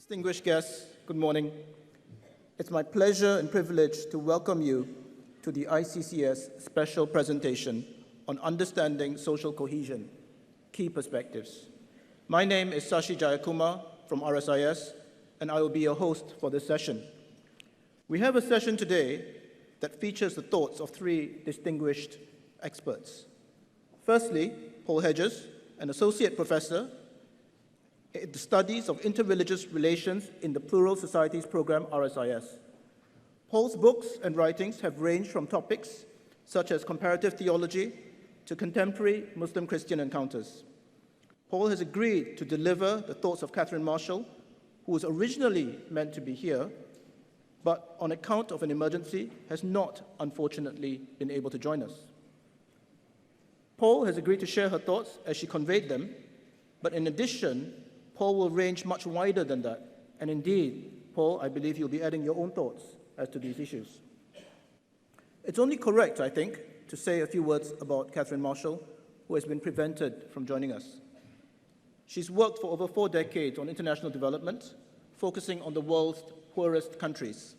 Distinguished guests, good morning. It's my pleasure and privilege to welcome you to the ICCS special presentation on Understanding Social Cohesion, Key Perspectives. My name is Shashi Jayakumar from RSIS, and I will be your host for this session. We have a session today that features the thoughts of three distinguished experts. Firstly, Paul Hedges, an associate professor in the studies of interreligious relations in the Plural Societies program, RSIS. Paul's books and writings have ranged from topics such as comparative theology to contemporary Muslim-Christian encounters. Paul has agreed to deliver the thoughts of Katherine Marshall, who was originally meant to be here, but on account of an emergency has not, unfortunately, been able to join us. Paul has agreed to share her thoughts as she conveyed them, but in addition, Paul will range much wider than that. And indeed, Paul, I believe you'll be adding your own thoughts as to these issues. It's only correct, I think, to say a few words about Katherine Marshall, who has been prevented from joining us. She's worked for over 4 decades on international development, focusing on the world's poorest countries.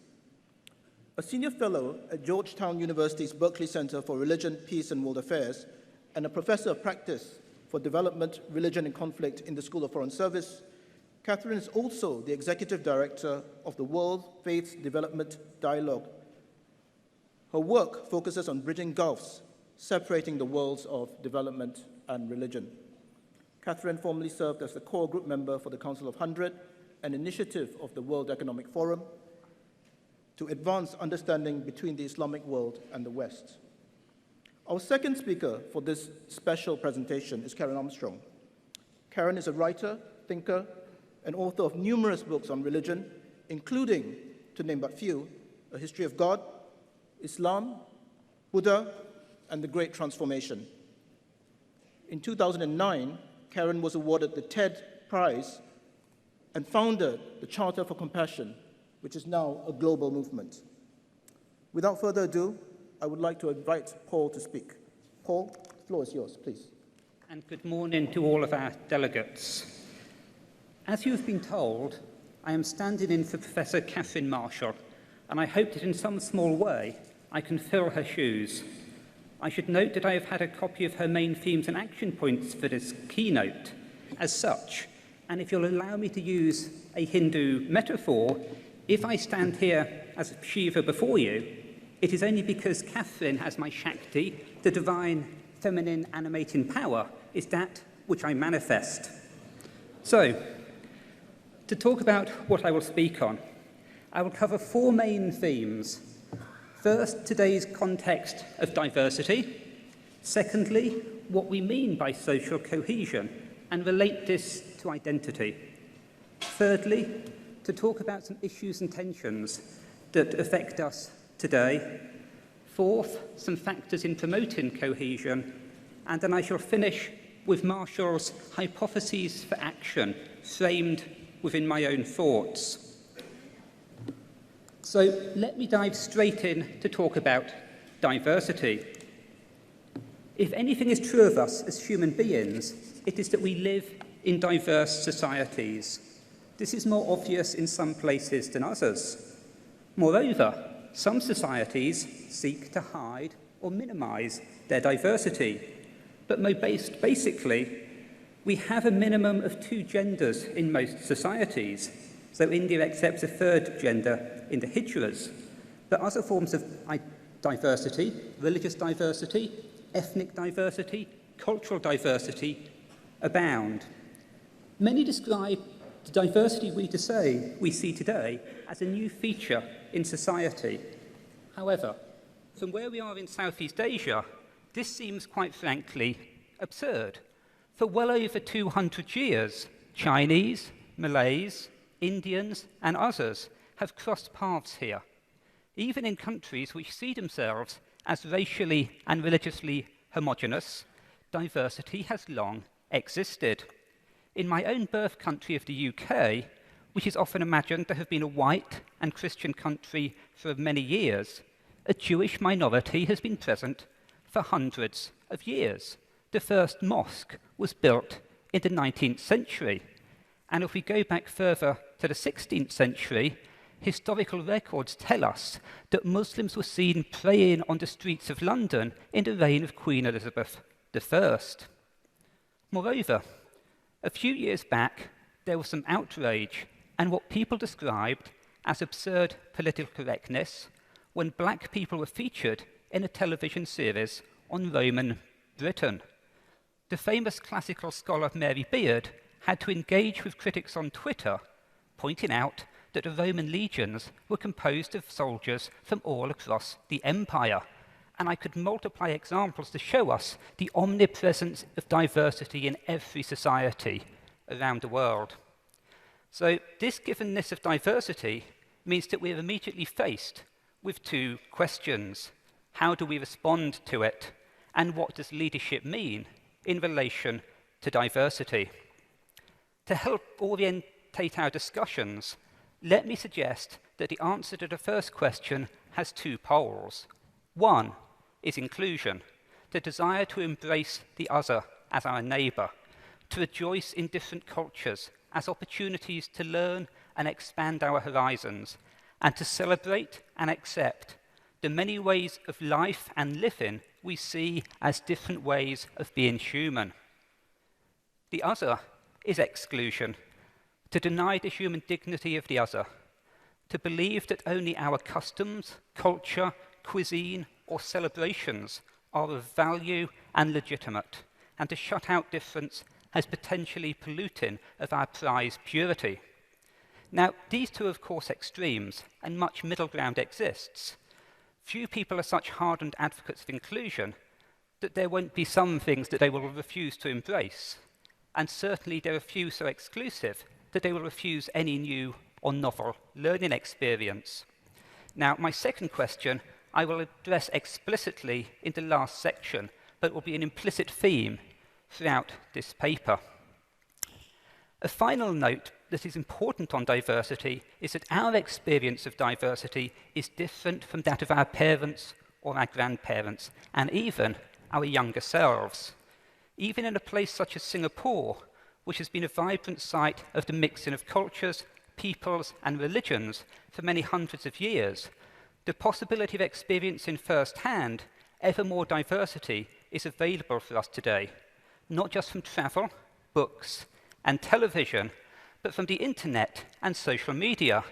A senior fellow at Georgetown University's Berkeley Center for Religion, Peace, and World Affairs, and a professor of practice for development, religion, and conflict in the School of Foreign Service, Katherine is also the executive director of the World Faiths Development Dialogue. Her work focuses on bridging gulfs, separating the worlds of development and religion. Katherine formerly served as the core group member for the Council of 100, an initiative of the World Economic Forum to advance understanding between the Islamic world and the West. Our second speaker for this special presentation is Karen Armstrong. Karen is a writer, thinker, and author of numerous books on religion, including, to name but few, A History of God, Islam, Buddha, and the Great Transformation. In 2009, Karen was awarded the TED Prize and founded the Charter for Compassion, which is now a global movement. Without further ado, I would like to invite Paul to speak. Paul, the floor is yours, please. And good morning to all of our delegates. As you've been told, I am standing in for Professor Katherine Marshall, and I hope that in some small way I can fill her shoes. I should note that I have had a copy of her main themes and action points for this keynote as such, and if you'll allow me to use a Hindu metaphor, if I stand here as Shiva before you, it is only because Katherine has my Shakti, the divine feminine animating power, is that which I manifest. So, to talk about what I will speak on, I will cover 4 main themes. First, today's context of diversity. Secondly, what we mean by social cohesion, and relate this to identity. Thirdly, to talk about some issues and tensions that affect us today. Fourth, some factors in promoting cohesion. And then I shall finish with Marshall's Hypotheses for Action, framed within my own thoughts. So let me dive straight in to talk about diversity. If anything is true of us as human beings, it is that we live in diverse societies. This is more obvious in some places than others. Moreover, some societies seek to hide or minimize their diversity. But basically, we have a minimum of 2 genders in most societies. So India accepts a 3rd gender in the Hedges. But other forms of diversity, religious diversity, ethnic diversity, cultural diversity, abound. Many describe the diversity we see today as a new feature in society. However, from where we are in Southeast Asia, this seems quite frankly absurd. For well over 200 years, Chinese, Malays, Indians, and others have crossed paths here. Even in countries which see themselves as racially and religiously homogeneous, diversity has long existed. In my own birth country of the UK, which is often imagined to have been a white and Christian country for many years, a Jewish minority has been present for hundreds of years. The first mosque was built in the 19th century, And if we go back further to the 16th century, historical records tell us that Muslims were seen praying on the streets of London in the reign of Queen Elizabeth I. Moreover, a few years back, there was some outrage and what people described as absurd political correctness when black people were featured in a television series on Roman Britain. The famous classical scholar Mary Beard had to engage with critics on Twitter, pointing out that the Roman legions were composed of soldiers from all across the empire. And I could multiply examples to show us the omnipresence of diversity in every society around the world. So this givenness of diversity means that we're immediately faced with two questions. How do we respond to it? And what does leadership mean in relation to diversity? To help orientate our discussions, let me suggest that the answer to the first question has two poles. One is inclusion, the desire to embrace the other as our neighbour, to rejoice in different cultures as opportunities to learn and expand our horizons, and to celebrate and accept the many ways of life and living we see as different ways of being human. The other is exclusion, to deny the human dignity of the other, to believe that only our customs, culture, cuisine, or celebrations are of value and legitimate, and to shut out difference as potentially polluting of our prized purity. Now, these two are of course extremes, and much middle ground exists. Few people are such hardened advocates of inclusion that there won't be some things that they will refuse to embrace, and certainly there are few so exclusive that they will refuse any new or novel learning experience. Now, my second question I will address explicitly in the last section, but will be an implicit theme throughout this paper. A final note that is important on diversity is that our experience of diversity is different from that of our parents or our grandparents, and even our younger selves. Even in a place such as Singapore, which has been a vibrant site of the mixing of cultures, peoples, and religions for many hundreds of years, the possibility of experiencing firsthand ever more diversity is available for us today, not just from travel, books, and television, but from the internet and social media.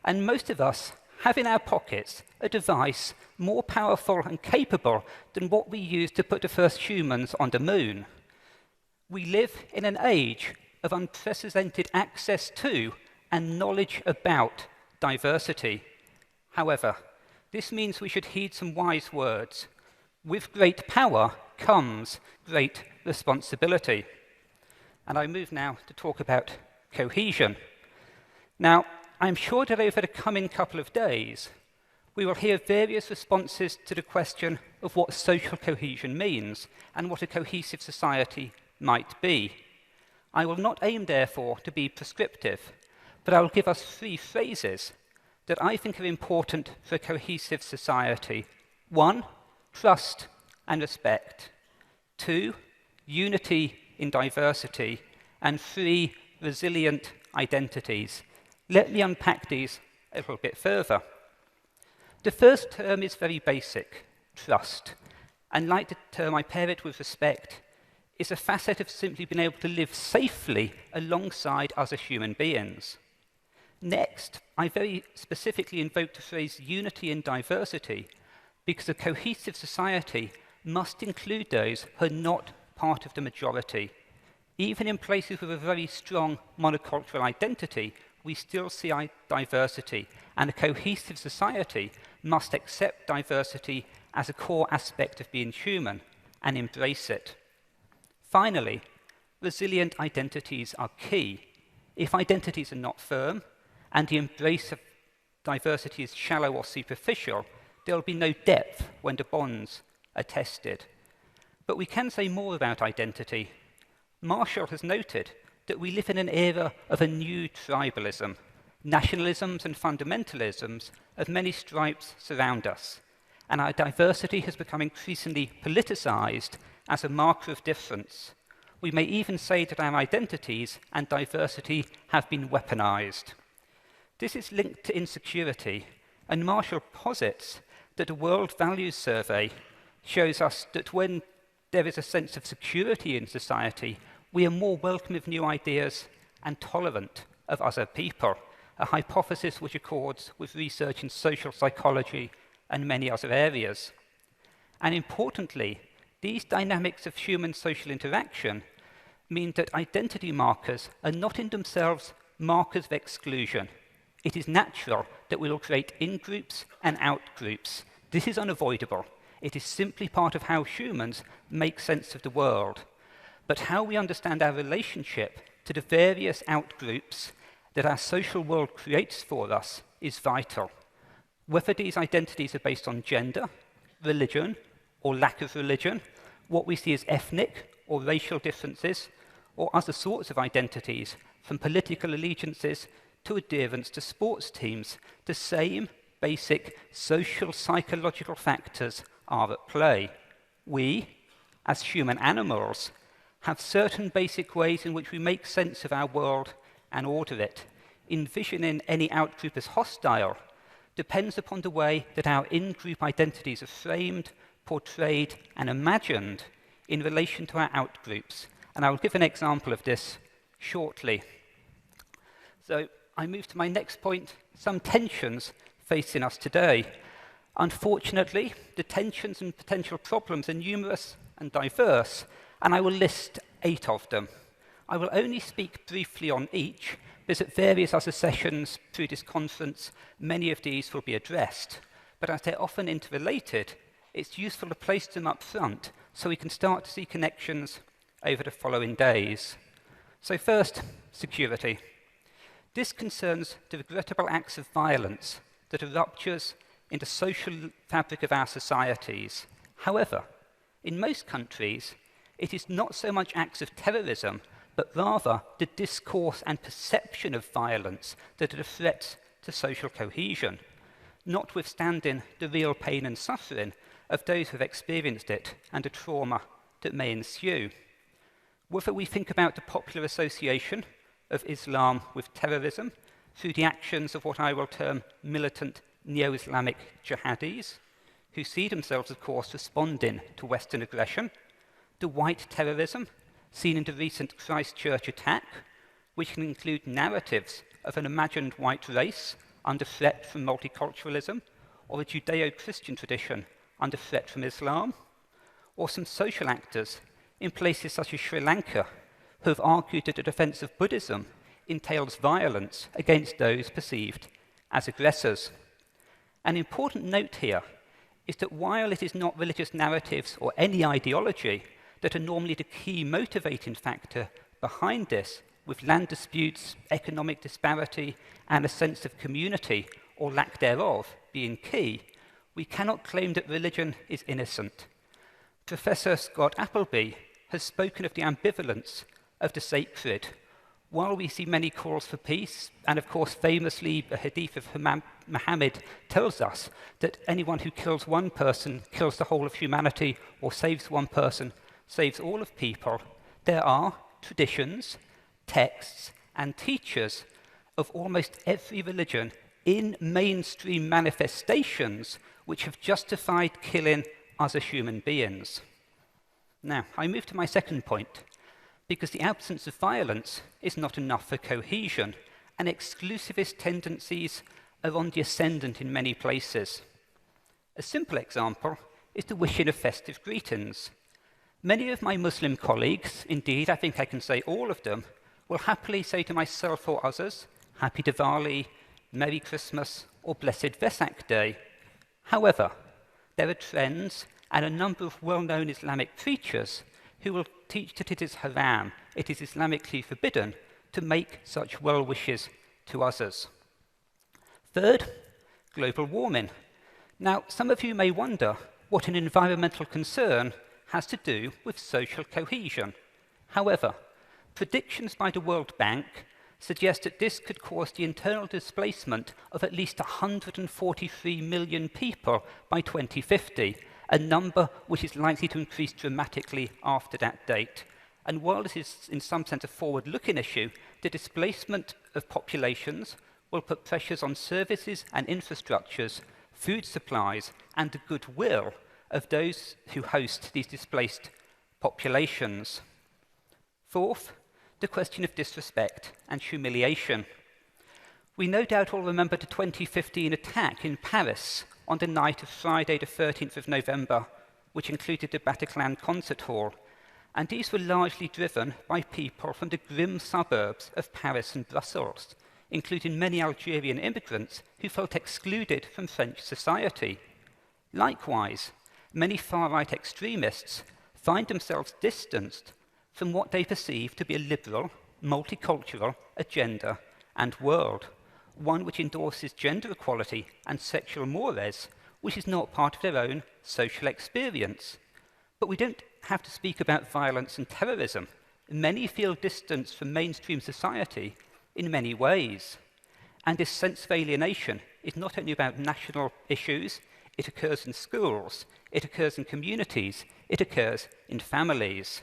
And most of us have in our pockets a device more powerful and capable than what we used to put the first humans on the moon. We live in an age of unprecedented access to and knowledge about diversity. However, this means we should heed some wise words. With great power comes great responsibility. And I move now to talk about cohesion. Now, I'm sure that over the coming couple of days, we will hear various responses to the question of what social cohesion means and what a cohesive society might be. I will not aim, therefore, to be prescriptive, but I will give us three phrases that I think are important for a cohesive society. 1, trust and respect. 2, unity in diversity. And 3, resilient identities. Let me unpack these a little bit further. The first term is very basic, trust. And like the term I pair it with respect, is a facet of simply being able to live safely alongside other human beings. Next, I very specifically invoke the phrase unity in diversity because a cohesive society must include those who are not part of the majority. Even in places with a very strong monocultural identity, we still see diversity, and a cohesive society must accept diversity as a core aspect of being human and embrace it. Finally, resilient identities are key. If identities are not firm, and the embrace of diversity is shallow or superficial, there will be no depth when the bonds are tested. But we can say more about identity. Marshall has noted that we live in an era of a new tribalism. Nationalisms and fundamentalisms of many stripes surround us, and our diversity has become increasingly politicized as a marker of difference. We may even say that our identities and diversity have been weaponized. This is linked to insecurity, and Marshall posits that a World Values Survey shows us that when there is a sense of security in society, we are more welcome of new ideas and tolerant of other people, a hypothesis which accords with research in social psychology and many other areas. And importantly, these dynamics of human social interaction mean that identity markers are not in themselves markers of exclusion. It is natural that we will create in-groups and out-groups. This is unavoidable. It is simply part of how humans make sense of the world. But how we understand our relationship to the various out-groups that our social world creates for us is vital. Whether these identities are based on gender, religion, or lack of religion, what we see as ethnic or racial differences, or other sorts of identities, from political allegiances to adherence to sports teams, the same basic social psychological factors are at play. We, as human animals, have certain basic ways in which we make sense of our world and order it. Envisioning any out-group as hostile depends upon the way that our in-group identities are framed, portrayed, and imagined in relation to our out-groups. And I will give an example of this shortly. So I move to my next point, some tensions facing us today. Unfortunately, the tensions and potential problems are numerous and diverse, and I will list 8 of them. I will only speak briefly on each, because at various other sessions through this conference, many of these will be addressed. But as they're often interrelated, it's useful to place them up front so we can start to see connections over the following days. So first, security. This concerns the regrettable acts of violence that are ruptures in the social fabric of our societies. However, in most countries, it is not so much acts of terrorism, but rather the discourse and perception of violence that are the threats to social cohesion, notwithstanding the real pain and suffering of those who have experienced it and the trauma that may ensue. Whether we think about the popular association of Islam with terrorism through the actions of what I will term militant neo-Islamic jihadis, who see themselves, of course, responding to Western aggression, the white terrorism seen in the recent Christchurch attack, which can include narratives of an imagined white race under threat from multiculturalism, or a Judeo-Christian tradition under threat from Islam, or some social actors in places such as Sri Lanka who have argued that the defense of Buddhism entails violence against those perceived as aggressors. An important note here is that while it is not religious narratives or any ideology that are normally the key motivating factor behind this, with land disputes, economic disparity, and a sense of community, or lack thereof, being key, we cannot claim that religion is innocent. Professor Scott Appleby has spoken of the ambivalence of the sacred. While we see many calls for peace, and of course famously the hadith of Muhammad tells us that anyone who kills one person kills the whole of humanity, or saves one person saves all of people, there are traditions, texts, and teachers of almost every religion in mainstream manifestations which have justified killing other human beings. Now, I move to my second point, because the absence of violence is not enough for cohesion, and exclusivist tendencies are on the ascendant in many places. A simple example is the wishing of festive greetings. Many of my Muslim colleagues, indeed I think I can say all of them, will happily say to myself or others, Happy Diwali, Merry Christmas, or Blessed Vesak Day. However, there are trends and a number of well-known Islamic preachers who will teach that it is haram, it is Islamically forbidden, to make such well wishes to others. Third, global warming. Now, some of you may wonder what an environmental concern has to do with social cohesion. However, predictions by the World Bank suggest that this could cause the internal displacement of at least 143 million people by 2050, a number which is likely to increase dramatically after that date. And while this is in some sense a forward-looking issue, the displacement of populations will put pressures on services and infrastructures, food supplies, and the goodwill of those who host these displaced populations. Fourth, the question of disrespect and humiliation. We no doubt all remember the 2015 attack in Paris on the night of Friday the 13th of November, which included the Bataclan concert hall, and these were largely driven by people from the grim suburbs of Paris and Brussels, including many Algerian immigrants who felt excluded from French society. Likewise, many far-right extremists find themselves distanced from what they perceive to be a liberal, multicultural agenda and world, one which endorses gender equality and sexual mores, which is not part of their own social experience. But we don't have to speak about violence and terrorism. Many feel distance from mainstream society in many ways. And this sense of alienation is not only about national issues, it occurs in schools, it occurs in communities, it occurs in families.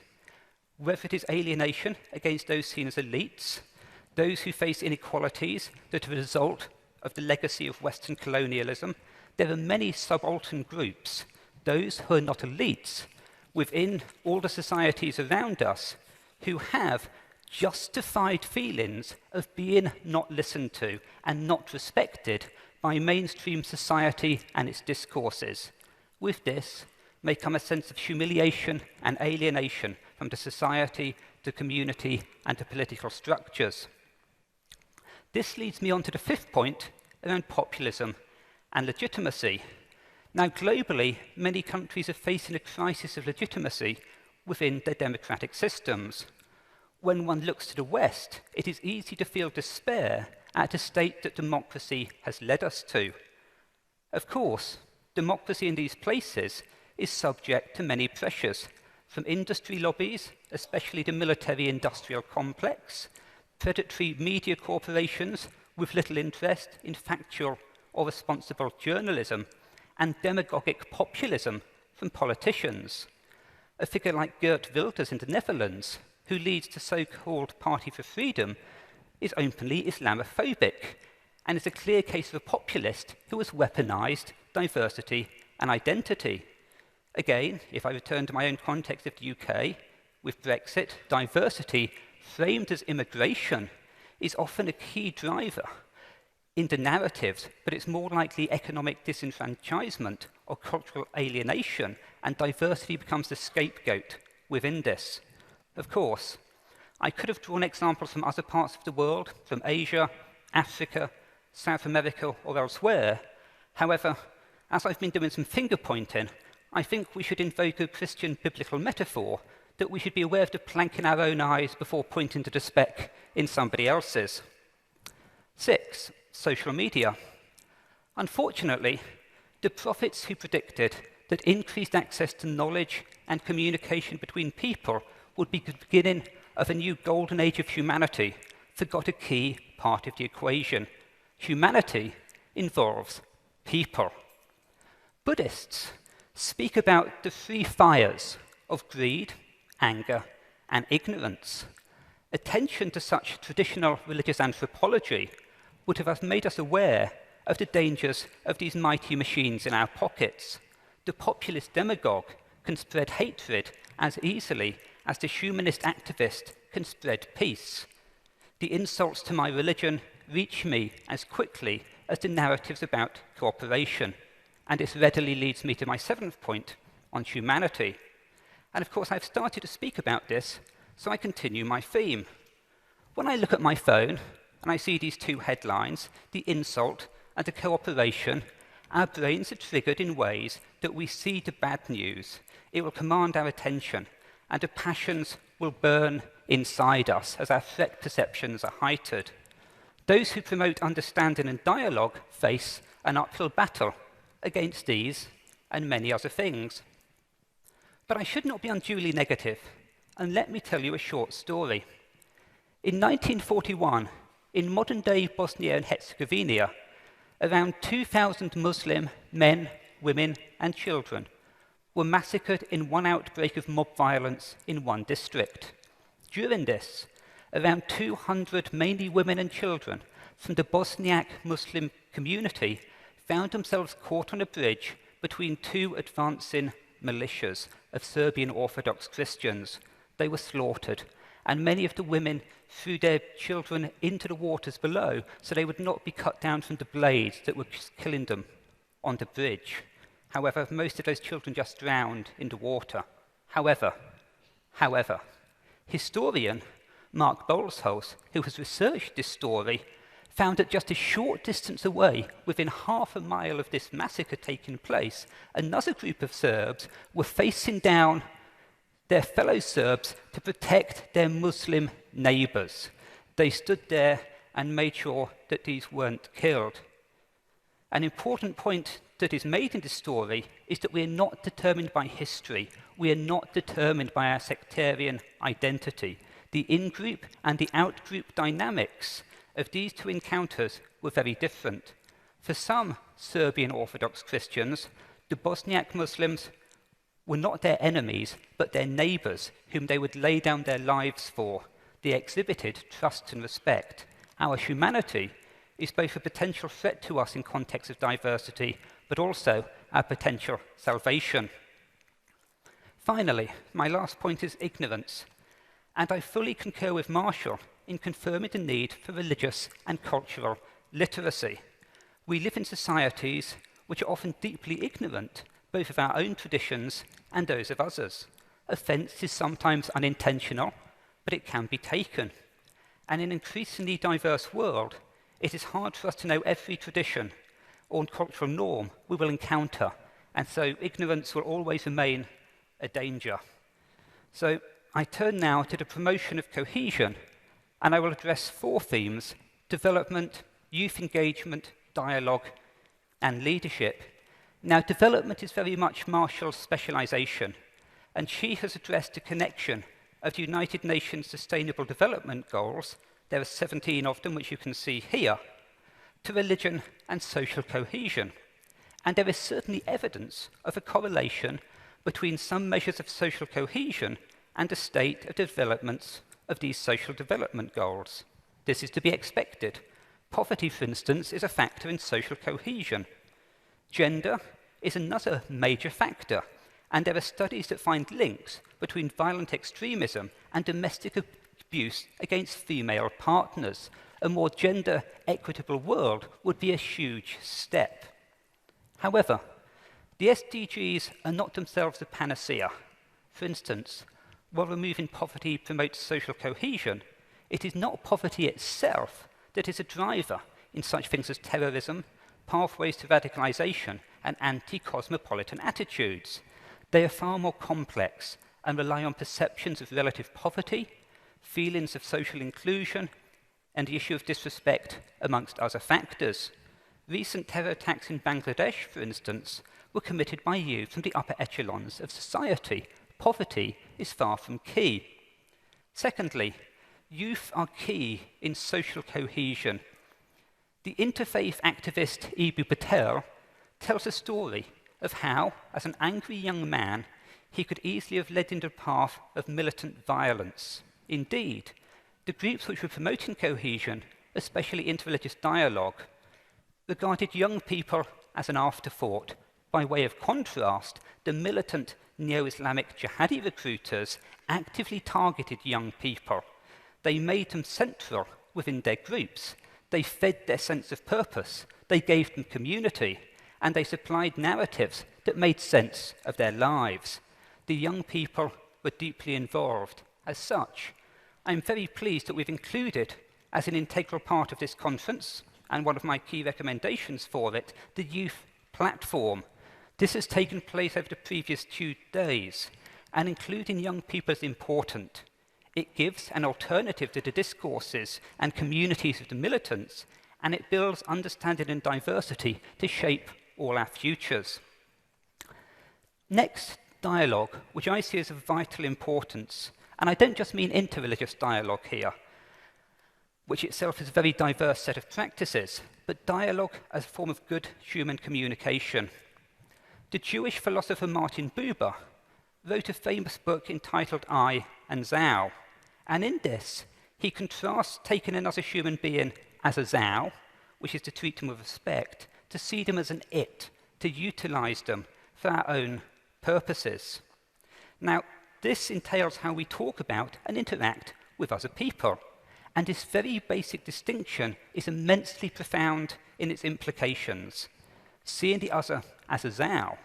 Whether it is alienation against those seen as elites, those who face inequalities that are a result of the legacy of Western colonialism, there are many subaltern groups, those who are not elites, within all the societies around us, who have justified feelings of being not listened to and not respected by mainstream society and its discourses. With this may come a sense of humiliation and alienation from the society, the community, and the political structures. This leads me on to the fifth point around populism and legitimacy. Now, globally, many countries are facing a crisis of legitimacy within their democratic systems. When one looks to the West, it is easy to feel despair at the state that democracy has led us to. Of course, democracy in these places is subject to many pressures, from industry lobbies, especially the military-industrial complex, predatory media corporations with little interest in factual or responsible journalism, and demagogic populism from politicians. A figure like Geert Wilders in the Netherlands, who leads the so-called Party for Freedom, is openly Islamophobic and is a clear case of a populist who has weaponized diversity and identity. Again, if I return to my own context of the UK, with Brexit, diversity, framed as immigration, is often a key driver in the narratives, but it's more likely economic disenfranchisement or cultural alienation, and diversity becomes the scapegoat within this. Of course, I could have drawn examples from other parts of the world, from Asia, Africa, South America, or elsewhere. However, as I've been doing some finger-pointing, I think we should invoke a Christian biblical metaphor that we should be aware of the plank in our own eyes before pointing to the speck in somebody else's. 6. Social media. Unfortunately, the prophets who predicted that increased access to knowledge and communication between people would be the beginning of a new golden age of humanity forgot a key part of the equation. Humanity involves people. Buddhists speak about the three fires of greed, anger, and ignorance. Attention to such traditional religious anthropology would have made us aware of the dangers of these mighty machines in our pockets. The populist demagogue can spread hatred as easily as the humanist activist can spread peace. The insults to my religion reach me as quickly as the narratives about cooperation. And this readily leads me to my seventh point on humanity. And of course, I've started to speak about this, so I continue my theme. When I look at my phone and I see these two headlines, the insult and the cooperation, our brains are triggered in ways that we see the bad news. It will command our attention, and the passions will burn inside us as our threat perceptions are heightened. Those who promote understanding and dialogue face an uphill battle against these and many other things. But I should not be unduly negative, and let me tell you a short story. In 1941, in modern-day Bosnia and Herzegovina, around 2,000 Muslim men, women, and children were massacred in one outbreak of mob violence in one district. During this, around 200, mainly women and children, from the Bosniak Muslim community found themselves caught on a bridge between two advancing militias of Serbian Orthodox Christians. They were slaughtered, and many of the women threw their children into the waters below so they would not be cut down from the blades that were killing them on the bridge. However, most of those children just drowned in the water. However, historian Mark Bolsholz, who has researched this story, found that just a short distance away, within half a mile of this massacre taking place, another group of Serbs were facing down their fellow Serbs to protect their Muslim neighbours. They stood there and made sure that these weren't killed. An important point that is made in this story is that we are not determined by history. We are not determined by our sectarian identity. The in-group and the out-group dynamics of these two encounters were very different. For some Serbian Orthodox Christians, the Bosniak Muslims were not their enemies, but their neighbours, whom they would lay down their lives for. They exhibited trust and respect. Our humanity is both a potential threat to us in context of diversity, but also our potential salvation. Finally, my last point is ignorance. And I fully concur with Marshall in confirming the need for religious and cultural literacy. We live in societies which are often deeply ignorant, both of our own traditions and those of others. Offence is sometimes unintentional, but it can be taken. And in an increasingly diverse world, it is hard for us to know every tradition or cultural norm we will encounter, and so ignorance will always remain a danger. So I turn now to the promotion of cohesion, and I will address four themes: development, youth engagement, dialogue, and leadership. Now, development is very much Marshall's specialization, and she has addressed the connection of the United Nations Sustainable Development Goals, there are 17 of them, which you can see here, to religion and social cohesion. And there is certainly evidence of a correlation between some measures of social cohesion and the state of developments of these social development goals. This is to be expected. Poverty, for instance, is a factor in social cohesion. Gender is another major factor, and there are studies that find links between violent extremism and domestic abuse against female partners. A more gender-equitable world would be a huge step. However, the SDGs are not themselves a panacea. For instance, while removing poverty promotes social cohesion, it is not poverty itself that is a driver in such things as terrorism, pathways to radicalization, and anti-cosmopolitan attitudes. They are far more complex and rely on perceptions of relative poverty, feelings of social inclusion, and the issue of disrespect, amongst other factors. Recent terror attacks in Bangladesh, for instance, were committed by youth from the upper echelons of society. Poverty is far from key. Secondly, youth are key in social cohesion. The interfaith activist Ibu Patel tells a story of how, as an angry young man, he could easily have led into a path of militant violence. Indeed, the groups which were promoting cohesion, especially interreligious dialogue, regarded young people as an afterthought. By way of contrast, the militant neo-Islamic jihadi recruiters actively targeted young people. They made them central within their groups. They fed their sense of purpose. They gave them community. And they supplied narratives that made sense of their lives. The young people were deeply involved. As such, I'm very pleased that we've included, as an integral part of this conference, and one of my key recommendations for it, the youth platform. This has taken place over the previous 2 days, and including young people is important. It gives an alternative to the discourses and communities of the militants, and it builds understanding and diversity to shape all our futures. Next, dialogue, which I see as of vital importance. And I don't just mean interreligious dialogue here, which itself is a very diverse set of practices, but dialogue as a form of good human communication. The Jewish philosopher Martin Buber wrote a famous book entitled I and Thou, And in this, he contrasts taking another human being as a thou, which is to treat them with respect, to see them as an it, to utilize them for our own purposes. Now, this entails how we talk about and interact with other people. And this very basic distinction is immensely profound in its implications. Seeing the other as a thou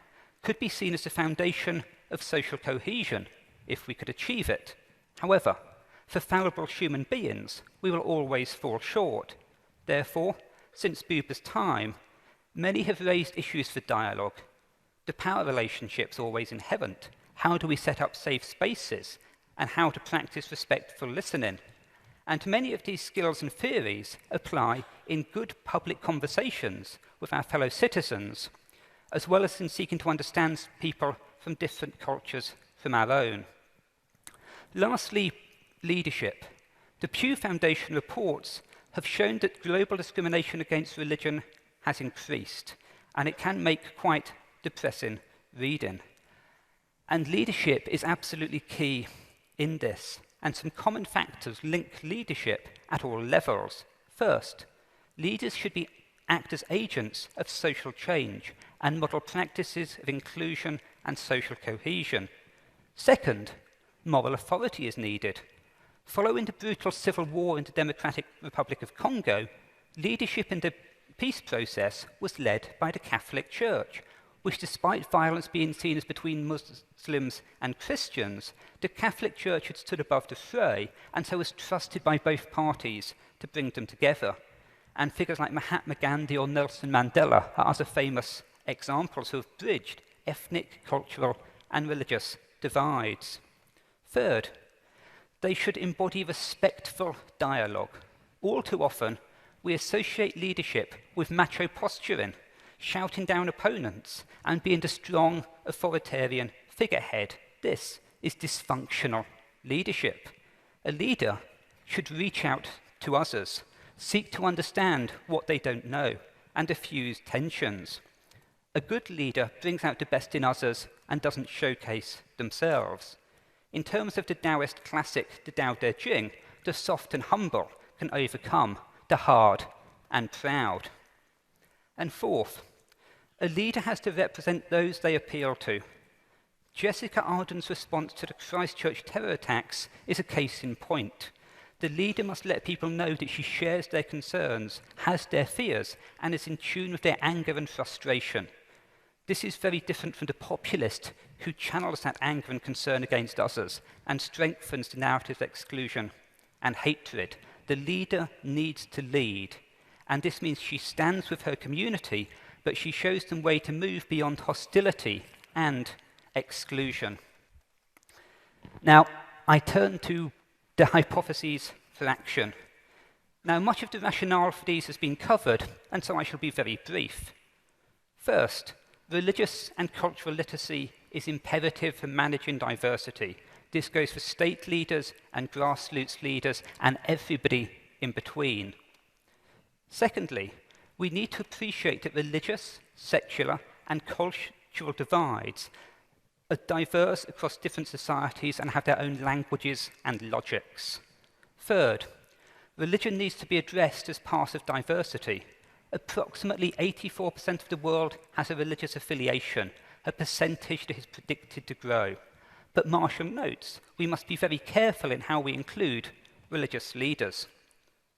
could be seen as the foundation of social cohesion, if we could achieve it. However, for fallible human beings, we will always fall short. Therefore, since Buber's time, many have raised issues for dialogue. The power relationship's always inherent. How do we set up safe spaces? And how to practice respectful listening? And many of these skills and theories apply in good public conversations with our fellow citizens, as well as in seeking to understand people from different cultures from our own. Lastly, leadership. The Pew Foundation reports have shown that global discrimination against religion has increased, and it can make quite depressing reading. And leadership is absolutely key in this, and some common factors link leadership at all levels. First, leaders should act as agents of social change and model practices of inclusion and social cohesion. Second, moral authority is needed. Following the brutal civil war in the Democratic Republic of Congo, leadership in the peace process was led by the Catholic Church, which, despite violence being seen as between Muslims and Christians, the Catholic Church had stood above the fray and so was trusted by both parties to bring them together. And figures like Mahatma Gandhi or Nelson Mandela are other famous examples who have bridged ethnic, cultural, and religious divides. Third, they should embody respectful dialogue. All too often, we associate leadership with macho posturing, shouting down opponents, and being the strong, authoritarian figurehead. This is dysfunctional leadership. A leader should reach out to others, seek to understand what they don't know, and diffuse tensions. A good leader brings out the best in others and doesn't showcase themselves. In terms of the Taoist classic, the Tao Te Ching, the soft and humble can overcome the hard and proud. And fourth, a leader has to represent those they appeal to. Jessica Arden's response to the Christchurch terror attacks is a case in point. The leader must let people know that she shares their concerns, has their fears, and is in tune with their anger and frustration. This is very different from the populist who channels that anger and concern against others and strengthens the narrative of exclusion and hatred. The leader needs to lead, and this means she stands with her community, but she shows them way to move beyond hostility and exclusion. Now, I turn to the hypotheses for action. Now, much of the rationale for these has been covered, and so I shall be very brief. First, religious and cultural literacy is imperative for managing diversity. This goes for state leaders and grassroots leaders and everybody in between. Secondly, we need to appreciate that religious, secular, and cultural divides are diverse across different societies and have their own languages and logics. Third, religion needs to be addressed as part of diversity. Approximately 84% of the world has a religious affiliation, a percentage that is predicted to grow. But Marshall notes we must be very careful in how we include religious leaders.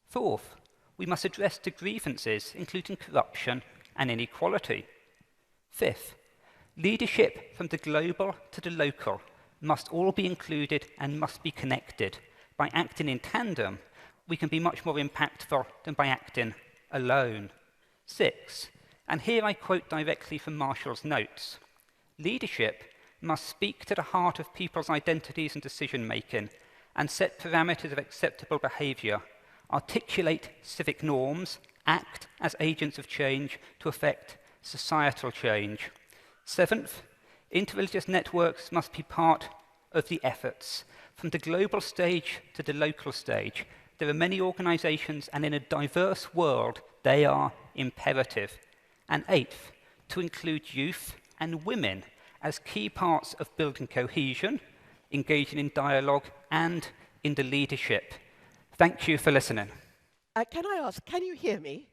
Fourth, we must address the grievances, including corruption and inequality. Fifth, leadership from the global to the local must all be included and must be connected. By acting in tandem, we can be much more impactful than by acting alone. 6, and here I quote directly from Marshall's notes, leadership must speak to the heart of people's identities and decision-making and set parameters of acceptable behaviour, articulate civic norms, act as agents of change to effect societal change. 7th, interreligious networks must be part of the efforts. From the global stage to the local stage, there are many organisations, and in a diverse world, they are imperative. And 8th, to include youth and women as key parts of building cohesion, engaging in dialogue, and in the leadership. Thank you for listening. Can I ask, can you hear me?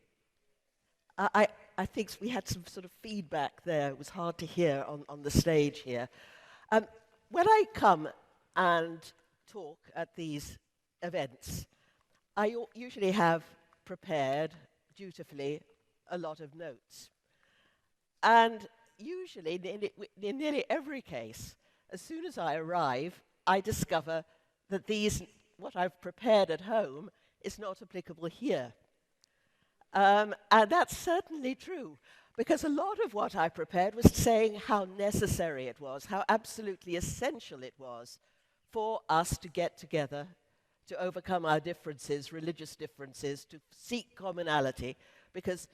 I think we had some sort of feedback there. It was hard to hear on the stage here. When I come and talk at these events, I usually have prepared, dutifully, a lot of notes. And usually, in nearly every case, as soon as I arrive, I discover that what I've prepared at home is not applicable here. And that's certainly true, because a lot of what I prepared was saying how necessary it was, how absolutely essential it was for us to get together, to overcome our differences, religious differences, to seek commonality, because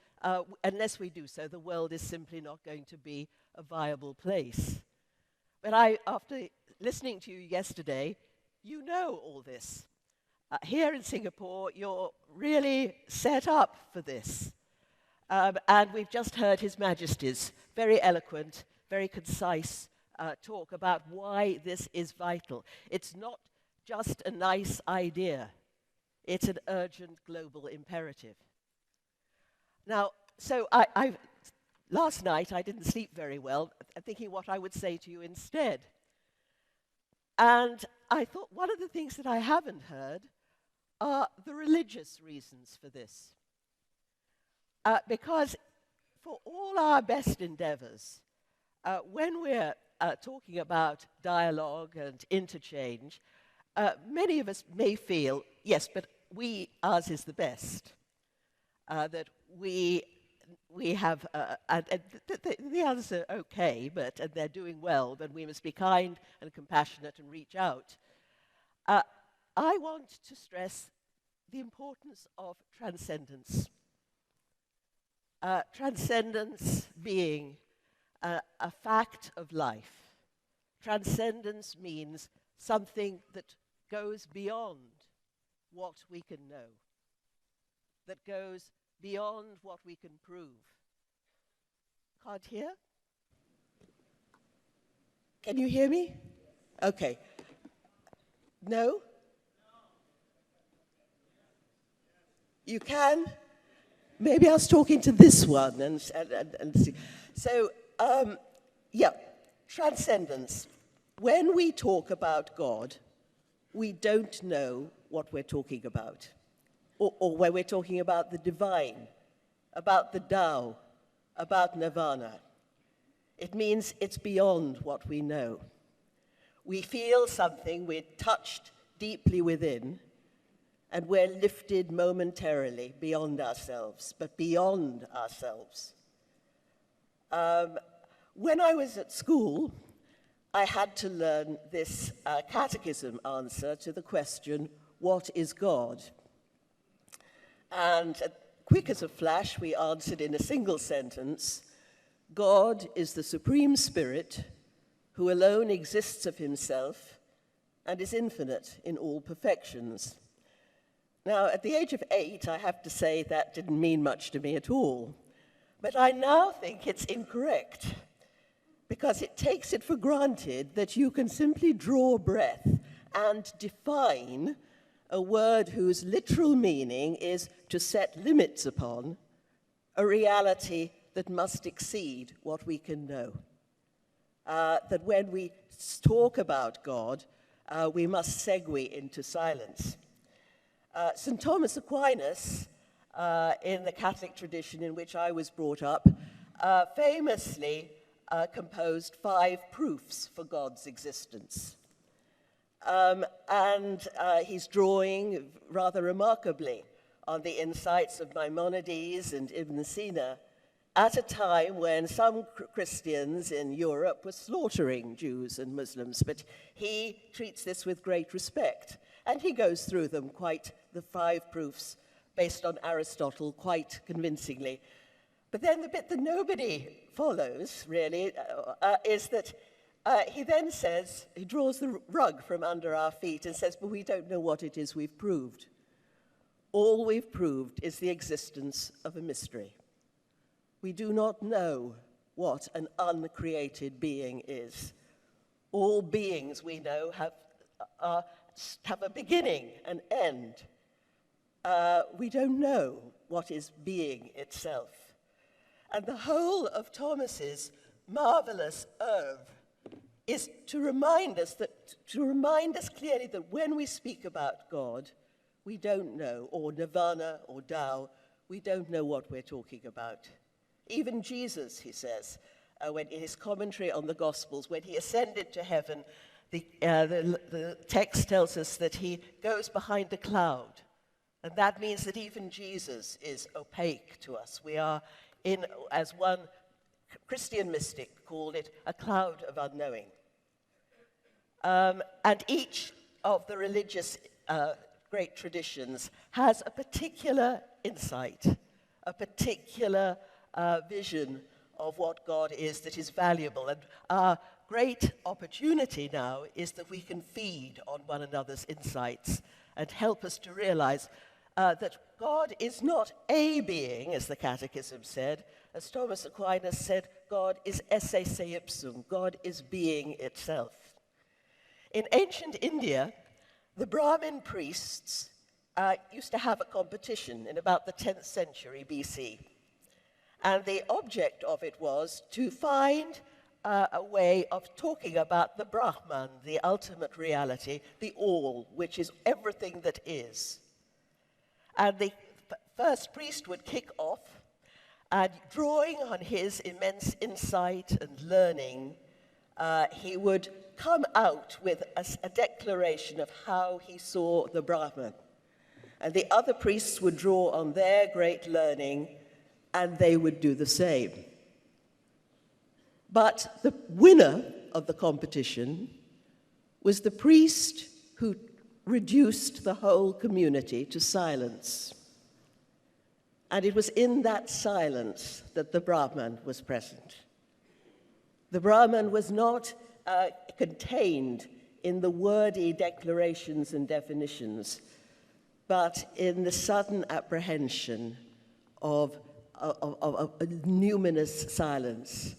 unless we do so, the world is simply not going to be a viable place. But after listening to you yesterday, you know all this. Here in Singapore, you're really set up for this. And we've just heard His Majesty's very eloquent, very concise talk about why this is vital. It's not just a nice idea. It's an urgent global imperative. Now, so last night I didn't sleep very well, thinking what I would say to you instead. And I thought one of the things that I haven't heard are the religious reasons for this. Because for all our best endeavors, when we're talking about dialogue and interchange, many of us may feel, yes, but ours is the best. That we have, the others are okay, and they're doing well, but we must be kind and compassionate and reach out. I want to stress the importance of transcendence. Transcendence being a fact of life. Transcendence means something that goes beyond what we can know, that goes beyond what we can prove. Can't hear? Can you hear me? Okay. No? You can? Maybe I was talking to this one and see. So, transcendence. When we talk about God, we don't know what we're talking about. Or when we're talking about the divine, about the Tao, about nirvana. It means it's beyond what we know. We feel something, we're touched deeply within, and we're lifted momentarily beyond ourselves, but beyond ourselves. When I was at school, I had to learn this catechism answer to the question, what is God? And quick as a flash, we answered in a single sentence, God is the Supreme Spirit who alone exists of himself and is infinite in all perfections. Now, at the age of 8, I have to say that didn't mean much to me at all. But I now think it's incorrect, because it takes it for granted that you can simply draw breath and define a word whose literal meaning is to set limits upon a reality that must exceed what we can know. That when we talk about God, we must segue into silence. St. Thomas Aquinas, in the Catholic tradition in which I was brought up, famously composed 5 proofs for God's existence. And he's drawing rather remarkably on the insights of Maimonides and Ibn Sina at a time when some Christians in Europe were slaughtering Jews and Muslims, but he treats this with great respect. And he goes through them the 5 proofs based on Aristotle quite convincingly. But then the bit that nobody follows, really, is that he then says, he draws the rug from under our feet and says, but we don't know what it is we've proved. All we've proved is the existence of a mystery. We do not know what an uncreated being is. All beings we know are have a beginning and end. We don't know what is being itself. And the whole of Thomas's marvelous oeuvre is to remind us clearly that when we speak about God, we don't know, or nirvana or Tao, we don't know what we're talking about. Even Jesus, he says, when in his commentary on the Gospels, when he ascended to heaven, the text tells us that he goes behind a cloud. And that means that even Jesus is opaque to us. We are in, as one Christian mystic called it, a cloud of unknowing. And each of the religious great traditions has a particular insight, a particular vision of what God is that is valuable. And our great opportunity now is that we can feed on one another's insights and help us to realize that God is not a being, as the Catechism said. As Thomas Aquinas said, God is esse se ipsum, God is being itself. In ancient India, the Brahmin priests used to have a competition in about the 10th century BC. And the object of it was to find a way of talking about the Brahman, the ultimate reality, the all, which is everything that is. And the first priest would kick off, and drawing on his immense insight and learning, he would come out with a declaration of how he saw the Brahman. And the other priests would draw on their great learning, and they would do the same. But the winner of the competition was the priest who reduced the whole community to silence. And it was in that silence that the Brahman was present. The Brahman was not contained in the wordy declarations and definitions, but in the sudden apprehension of a numinous silence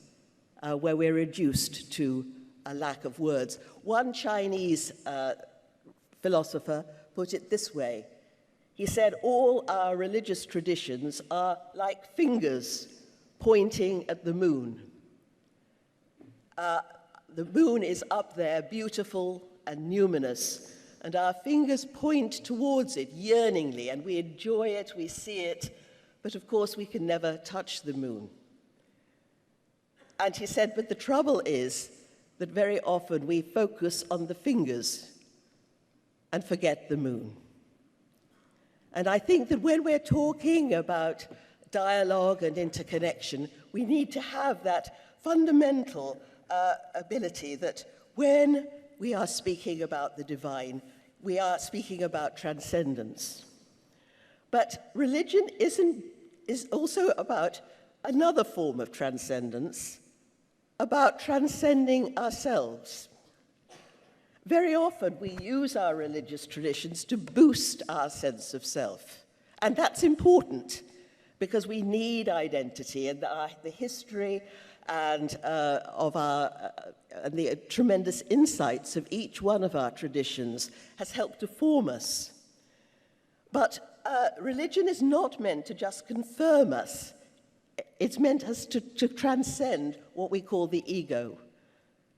where we're reduced to a lack of words. One Chinese philosopher put it this way. He said, all our religious traditions are like fingers pointing at the moon. The moon is up there, beautiful and numinous, and our fingers point towards it yearningly, and we enjoy it, we see it, but of course we can never touch the moon. And he said, but the trouble is that very often we focus on the fingers and forget the moon. And I think that when we're talking about dialogue and interconnection, we need to have that fundamental ability that when we are speaking about the divine, we are speaking about transcendence. But religion is also about another form of transcendence, about transcending ourselves. Very often we use our religious traditions to boost our sense of self. And that's important because we need identity, and the history and the tremendous insights of each one of our traditions has helped to form us. But religion is not meant to just confirm us. It's meant us to transcend what we call the ego,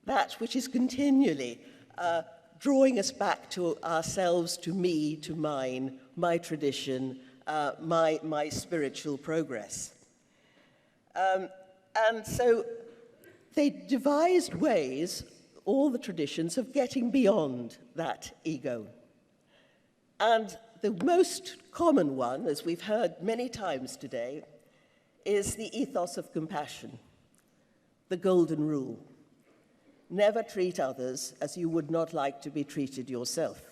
that which is continually drawing us back to ourselves, to me, to mine, my tradition, my spiritual progress. And so they devised ways, all the traditions, of getting beyond that ego. And the most common one, as we've heard many times today, is the ethos of compassion, the golden rule. Never treat others as you would not like to be treated yourself.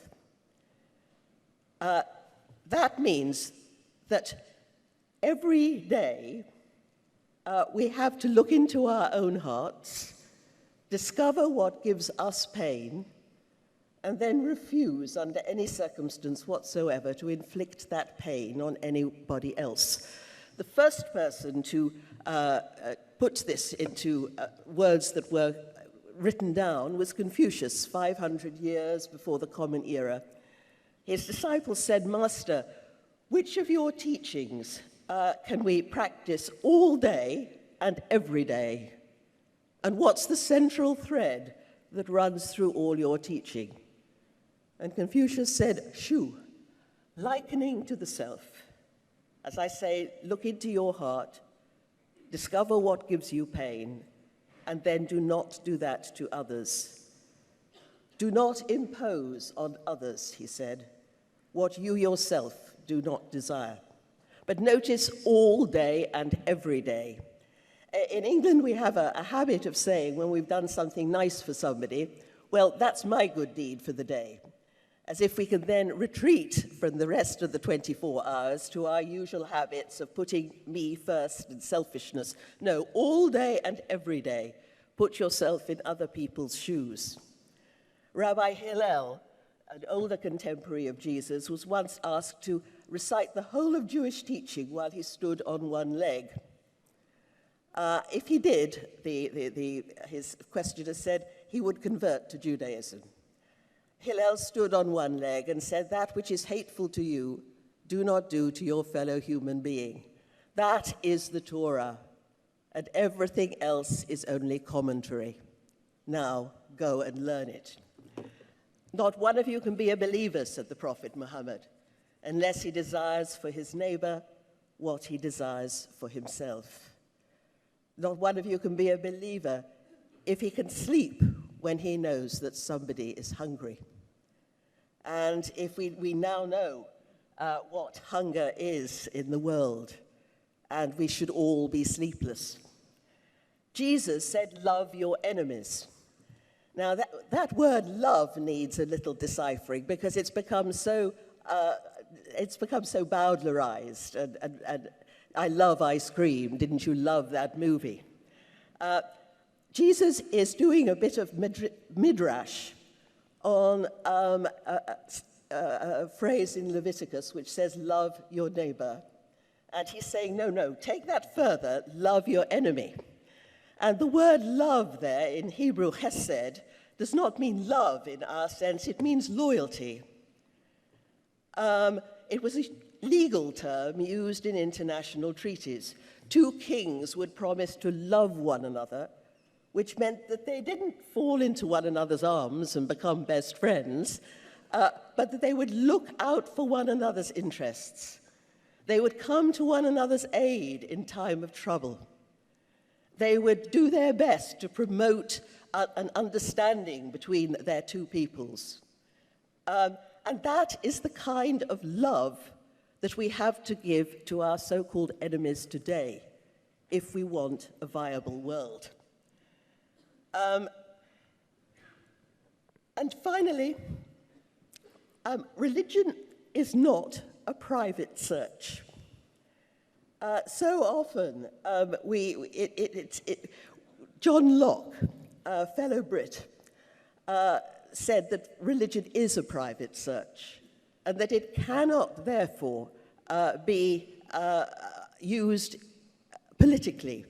That means that every day we have to look into our own hearts, discover what gives us pain, and then refuse under any circumstance whatsoever to inflict that pain on anybody else. The first person to put this into words that were written down was Confucius, 500 years before the Common Era. His disciples said, "Master, which of your teachings can we practice all day and every day? And what's the central thread that runs through all your teaching?" And Confucius said, "Shu, likening to the self. As I say, look into your heart, discover what gives you pain, and then do not do that to others. Do not impose on others," he said, "what you yourself do not desire. But notice all day and every day." In England, we have a habit of saying when we've done something nice for somebody, "Well, that's my good deed for the day," as if we can then retreat from the rest of the 24 hours to our usual habits of putting me first and selfishness. No, all day and every day, put yourself in other people's shoes. Rabbi Hillel, an older contemporary of Jesus, was once asked to recite the whole of Jewish teaching while he stood on one leg. If he did, his questioner said, he would convert to Judaism. Hillel stood on one leg and said, "That which is hateful to you, do not do to your fellow human being. That is the Torah, and everything else is only commentary. Now go and learn it." "Not one of you can be a believer," said the Prophet Muhammad, "unless he desires for his neighbor what he desires for himself. Not one of you can be a believer if he can sleep when he knows that somebody is hungry." And if we now know what hunger is in the world, and we should all be sleepless. Jesus said, "Love your enemies." Now, that word "love" needs a little deciphering because it's become so bowdlerized. And I love ice cream. Didn't you love that movie? Jesus is doing a bit of midrash on a phrase in Leviticus which says, "Love your neighbor." And he's saying, no, take that further, love your enemy. And the word love there in Hebrew, chesed, does not mean love in our sense, it means loyalty. It was a legal term used in international treaties. Two kings would promise to love one another, which meant that they didn't fall into one another's arms and become best friends, but that they would look out for one another's interests. They would come to one another's aid in time of trouble. They would do their best to promote an understanding between their two peoples. And that is the kind of love that we have to give to our so-called enemies today if we want a viable world. And finally, religion is not a private search. So often, John Locke, a fellow Brit, said that religion is a private search and that it cannot, therefore, be used politically.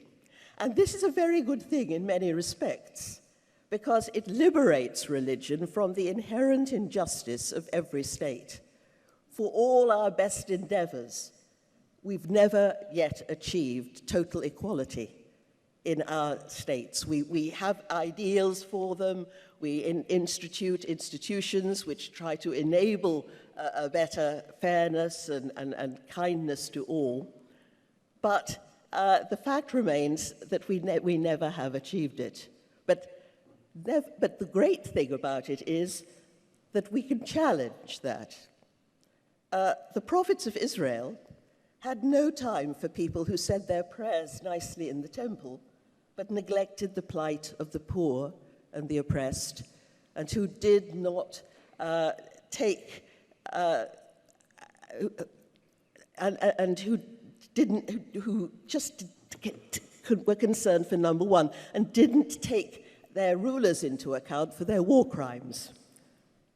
And this is a very good thing in many respects, because it liberates religion from the inherent injustice of every state. For all our best endeavors, we've never yet achieved total equality in our states. We have ideals for them. We institute institutions which try to enable a better fairness and kindness to all. But the fact remains that we never have achieved it. But the great thing about it is that we can challenge that. The prophets of Israel had no time for people who said their prayers nicely in the temple, but neglected the plight of the poor and the oppressed, and who did not who just were concerned for number one, and didn't take their rulers into account for their war crimes.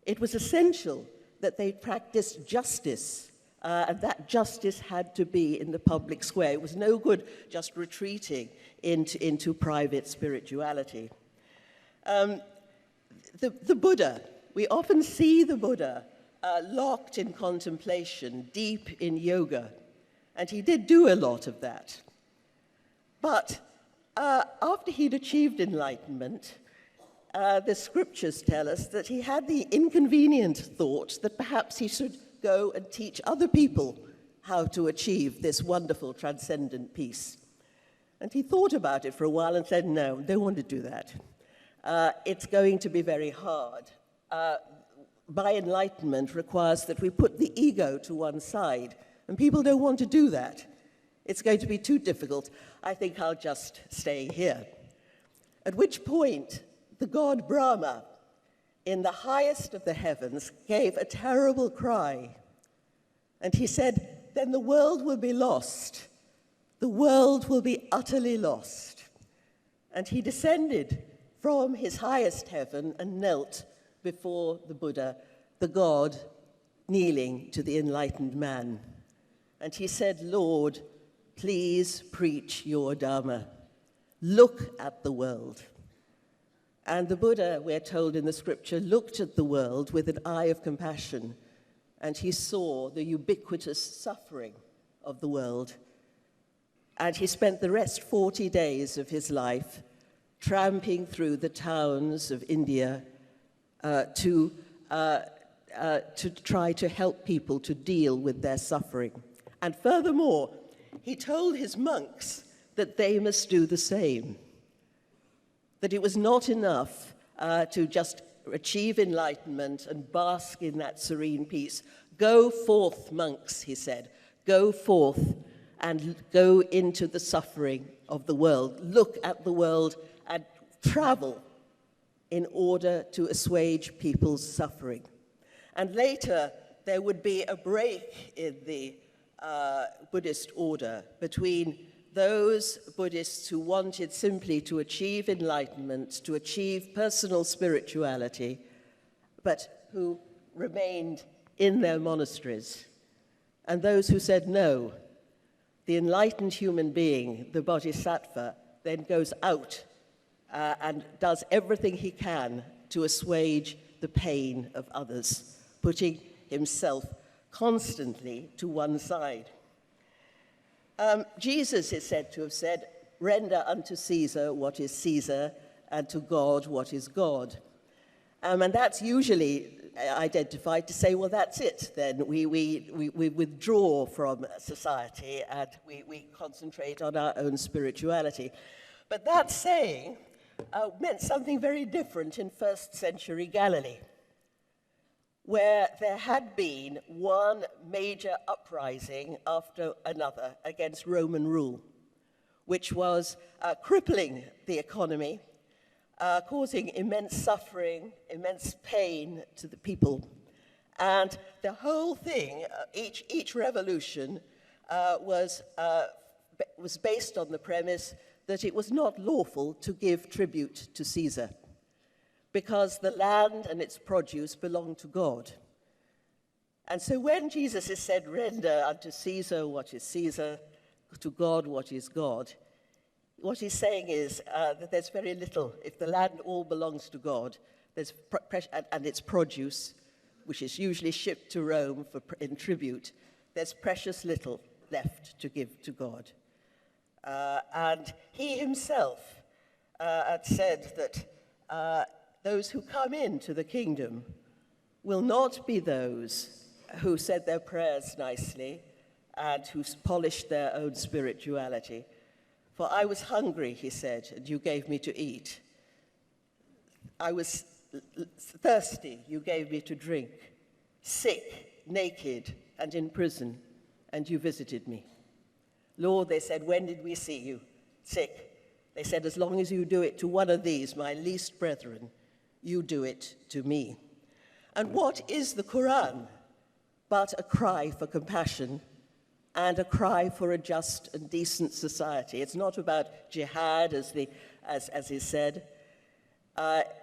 It was essential that they practiced justice, and that justice had to be in the public square. It was no good just retreating into private spirituality. The Buddha, we often see the Buddha locked in contemplation, deep in yoga, and he did do a lot of that. But after he'd achieved enlightenment, the scriptures tell us that he had the inconvenient thought that perhaps he should go and teach other people how to achieve this wonderful transcendent peace. And he thought about it for a while and said, no, don't want to do that. It's going to be very hard. My enlightenment requires that we put the ego to one side, and people don't want to do that. It's going to be too difficult. I think I'll just stay here. At which point, the god Brahma, in the highest of the heavens, gave a terrible cry. And he said, then the world will be lost. The world will be utterly lost. And he descended from his highest heaven and knelt before the Buddha, the god kneeling to the enlightened man. And he said, Lord, please preach your Dharma. Look at the world. And the Buddha, we're told in the scripture, looked at the world with an eye of compassion, and he saw the ubiquitous suffering of the world. And he spent the rest 40 days of his life tramping through the towns of India to try to help people to deal with their suffering. And furthermore, he told his monks that they must do the same, that it was not enough to just achieve enlightenment and bask in that serene peace. Go forth, monks, he said. Go forth and go into the suffering of the world. Look at the world and travel in order to assuage people's suffering. And later, there would be a break in the Buddhist order between those Buddhists who wanted simply to achieve enlightenment, to achieve personal spirituality, but who remained in their monasteries, and those who said no. The enlightened human being, the bodhisattva, then goes out and does everything he can to assuage the pain of others, putting himself constantly to one side. Jesus is said to have said, render unto Caesar what is Caesar, and to God what is God. And that's usually identified to say, well, that's it, then. We withdraw from society and we concentrate on our own spirituality. But that saying meant something very different in first century Galilee, where there had been one major uprising after another against Roman rule, which was crippling the economy, causing immense suffering, immense pain to the people. And the whole thing, each revolution was based on the premise that it was not lawful to give tribute to Caesar, because the land and its produce belonged to God. And so when Jesus is said, render unto Caesar what is Caesar, to God what is God, what he's saying is that there's very little. If the land all belongs to God, there's and its produce, which is usually shipped to Rome in tribute, there's precious little left to give to God. And he himself had said that those who come into the kingdom will not be those who said their prayers nicely and who polished their own spirituality. For I was hungry, he said, and you gave me to eat. I was thirsty, you gave me to drink. Sick, naked, and in prison, and you visited me. Lord, they said, when did we see you? Sick. They said, as long as you do it to one of these, my least brethren, you do it to me. And what is the Quran but a cry for compassion and a cry for a just and decent society? It's not about jihad, as is said.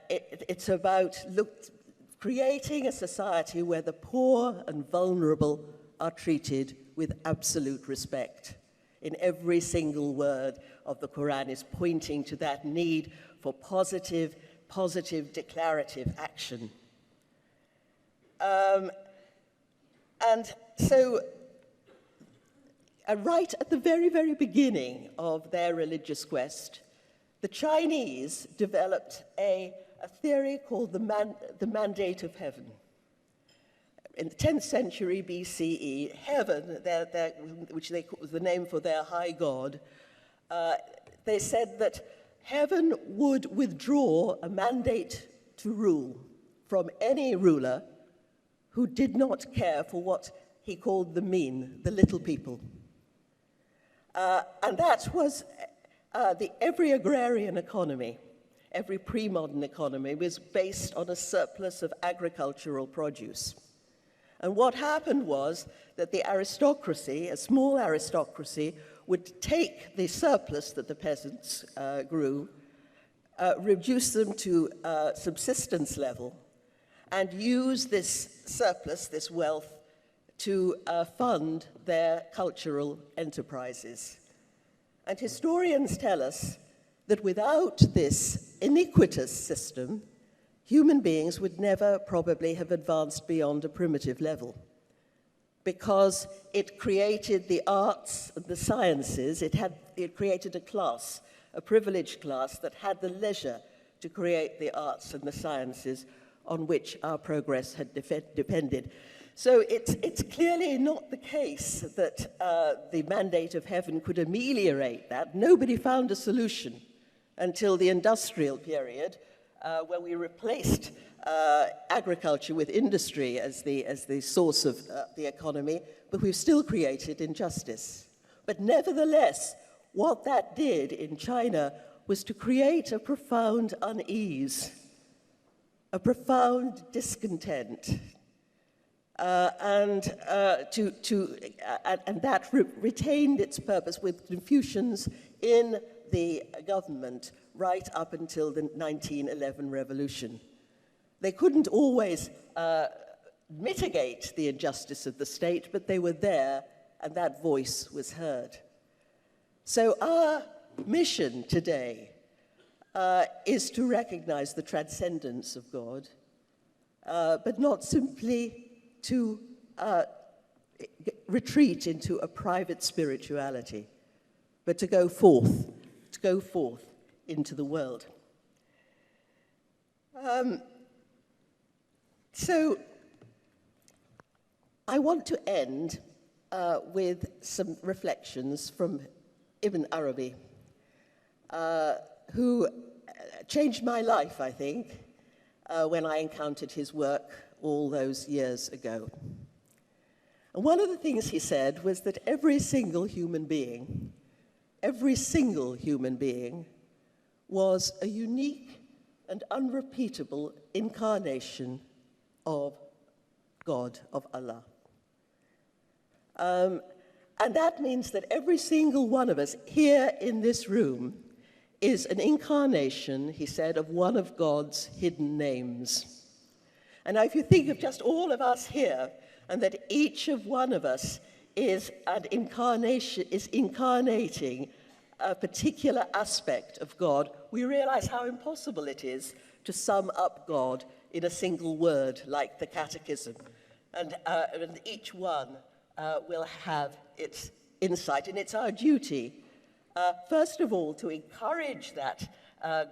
It's about creating a society where the poor and vulnerable are treated with absolute respect. In every single word of the Quran is pointing to that need for positive positive declarative action. And so, right at the very, very beginning of their religious quest, the Chinese developed a theory called the mandate of heaven. In the 10th century BCE, heaven, which was the name for their high god, they said that heaven would withdraw a mandate to rule from any ruler who did not care for what he called the mean, the little people. And that was every agrarian economy, every pre-modern economy was based on a surplus of agricultural produce. And what happened was that the aristocracy, a small aristocracy, would take the surplus that the peasants grew, reduce them to subsistence level, and use this surplus, this wealth, to fund their cultural enterprises. And historians tell us that without this iniquitous system, human beings would never probably have advanced beyond a primitive level, because it created the arts and the sciences. It created a class, a privileged class that had the leisure to create the arts and the sciences on which our progress had depended. So it's clearly not the case that the mandate of heaven could ameliorate that. Nobody found a solution until the industrial period, where we replaced agriculture with industry as the source of the economy, but we've still created injustice. But nevertheless, what that did in China was to create a profound unease, a profound discontent, and that retained its purpose with Confucians in the government right up until the 1911 revolution. They couldn't always mitigate the injustice of the state, but they were there, and that voice was heard. So our mission today is to recognize the transcendence of God, but not simply to retreat into a private spirituality, but to go forth into the world. So I want to end with some reflections from Ibn Arabi, who changed my life, I think, when I encountered his work all those years ago. And one of the things he said was that every single human being was a unique and unrepeatable incarnation of God, of Allah. And that means that every single one of us here in this room is an incarnation, he said, of one of God's hidden names. And now if you think of just all of us here, and that each of one of us is incarnating a particular aspect of God, we realize how impossible it is to sum up God in a single word like the Catechism. And each one will have its insight. And it's our duty, first of all, to encourage that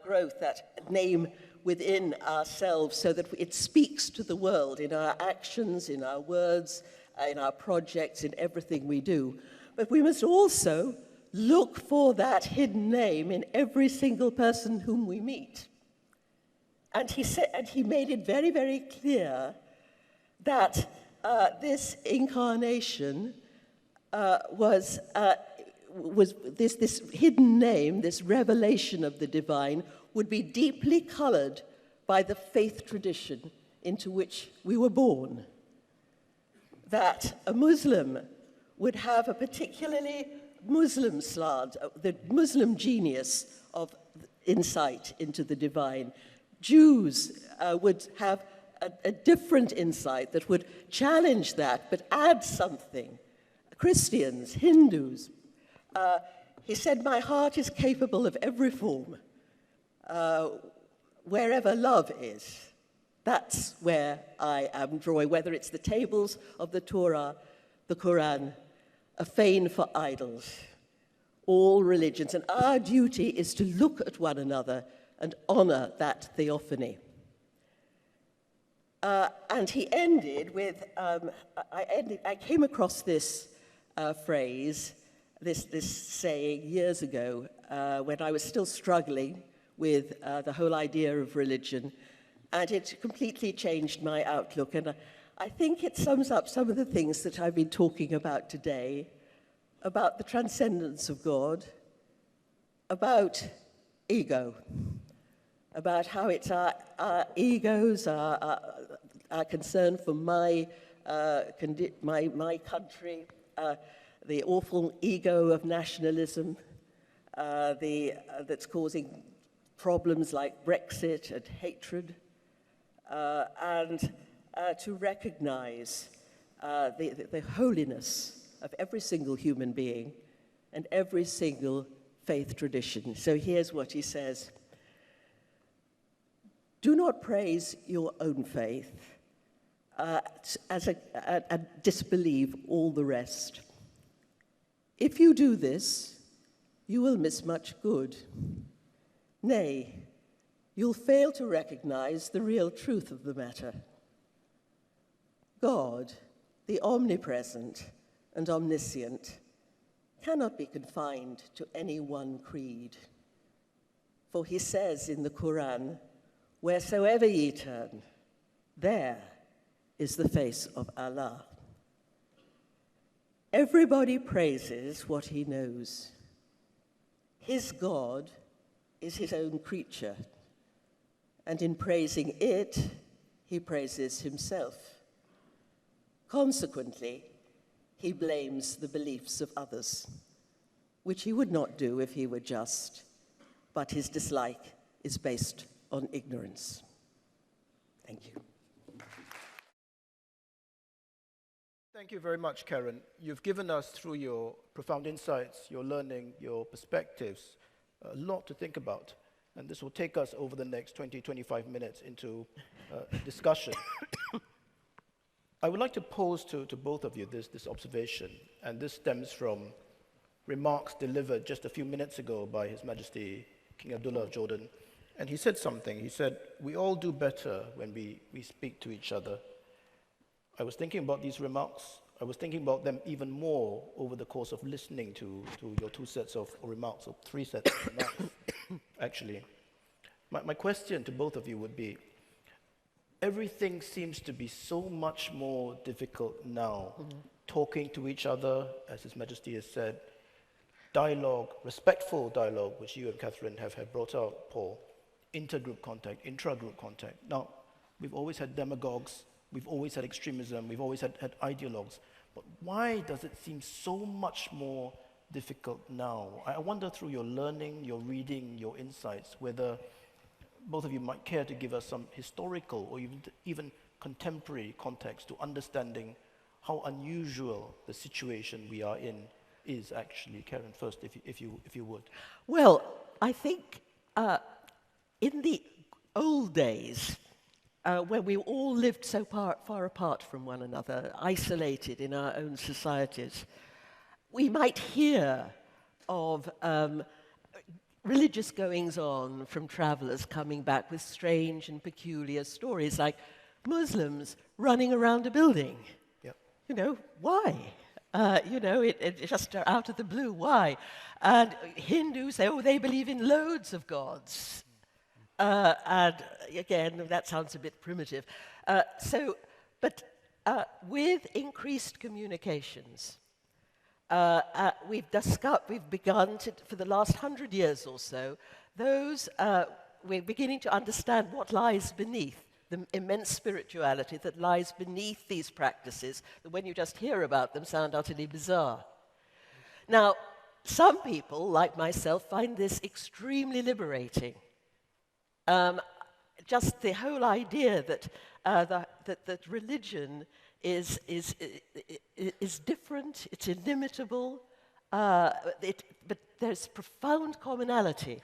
growth, that name within ourselves, so that it speaks to the world in our actions, in our words, in our projects, in everything we do. But we must also look for that hidden name in every single person whom we meet. And he made it very, very clear that this incarnation was this hidden name, this revelation of the divine, would be deeply colored by the faith tradition into which we were born. That a Muslim would have a particularly Muslim slant, the Muslim genius of insight into the divine. Jews would have a different insight that would challenge that, but add something. Christians, Hindus. He said, my heart is capable of every form. wherever love is, that's where I am drawing, whether it's the tables of the Torah, the Quran, a fane for idols, all religions. And our duty is to look at one another and honor that theophany. And he ended with, I came across this phrase, this saying years ago when I was still struggling with the whole idea of religion, and it completely changed my outlook. And I think it sums up some of the things that I've been talking about today, about the transcendence of God, about ego, about how it's our egos, our concern for my country, the awful ego of nationalism that's causing problems like Brexit and hatred, and to recognize the holiness of every single human being and every single faith tradition. So here's what he says. Do not praise your own faith and disbelieve all the rest. If you do this, you will miss much good. Nay, you'll fail to recognize the real truth of the matter. God, the omnipresent and omniscient, cannot be confined to any one creed. For he says in the Quran, wheresoever ye turn, there is the face of Allah. Everybody praises what he knows. His God is his own creature, and in praising it, he praises himself. Consequently, he blames the beliefs of others, which he would not do if he were just, but his dislike is based on ignorance. Thank you. Thank you very much, Karen. You've given us, through your profound insights, your learning, your perspectives, a lot to think about. And this will take us over the next 20, 25 minutes into discussion. I would like to pose to both of you this observation, and this stems from remarks delivered just a few minutes ago by His Majesty King Abdullah of Jordan. And he said something. He said, we all do better when we speak to each other. I was thinking about these remarks. I was thinking about them even more over the course of listening to your two sets of remarks, or three sets of remarks, actually. My question to both of you would be, everything seems to be so much more difficult now. Talking to each other, as His Majesty has said, dialogue, respectful dialogue, which you and Katherine have brought out, Paul, intergroup contact, intra-group contact. Now, we've always had demagogues, we've always had extremism, we've always had ideologues, but why does it seem so much more difficult now? I wonder, through your learning, your reading, your insights, whether both of you might care to give us some historical or even contemporary context to understanding how unusual the situation we are in is actually. Karen, first, if you would. Well, I think in the old days, when we all lived so far apart from one another, isolated in our own societies, we might hear of religious goings-on from travelers coming back with strange and peculiar stories, like Muslims running around a building. Yep. You know, why? It just out of the blue, why? And Hindus say, oh, they believe in loads of gods. And again, that sounds a bit primitive. But with increased communications, we've begun to, for the last 100 years or so, we're beginning to understand what lies beneath, the immense spirituality that lies beneath these practices, that when you just hear about them sound utterly bizarre. Now, some people, like myself, find this extremely liberating. Just the whole idea that that religion is different, it's inimitable, but there's profound commonality.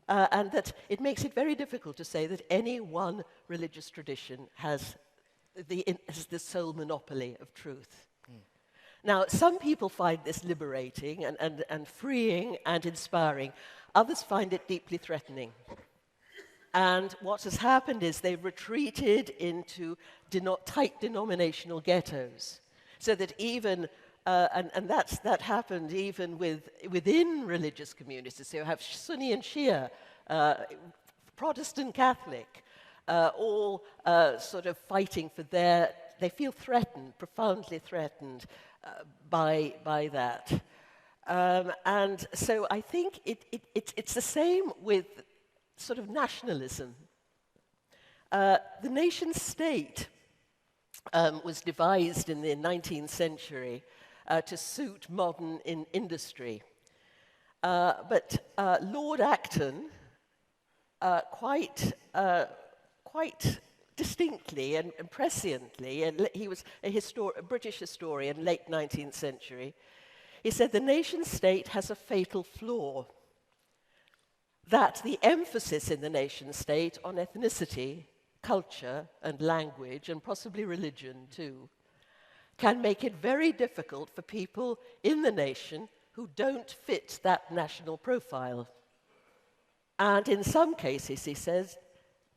and that it makes it very difficult to say that any one religious tradition has the sole monopoly of truth. Now, some people find this liberating and freeing and inspiring. Others find it deeply threatening. And what has happened is they've retreated into tight denominational ghettos, so that even, that happened even within religious communities. So you have Sunni and Shia, Protestant, Catholic, all sort of fighting for they feel threatened, profoundly threatened by that. And so I think it's the same with sort of nationalism. The nation state was devised in the 19th century to suit modern industry. But Lord Acton quite distinctly and presciently, and he was a British historian, late 19th century, he said the nation state has a fatal flaw, that the emphasis in the nation state on ethnicity, culture, and language, and possibly religion too, can make it very difficult for people in the nation who don't fit that national profile. And in some cases, he says,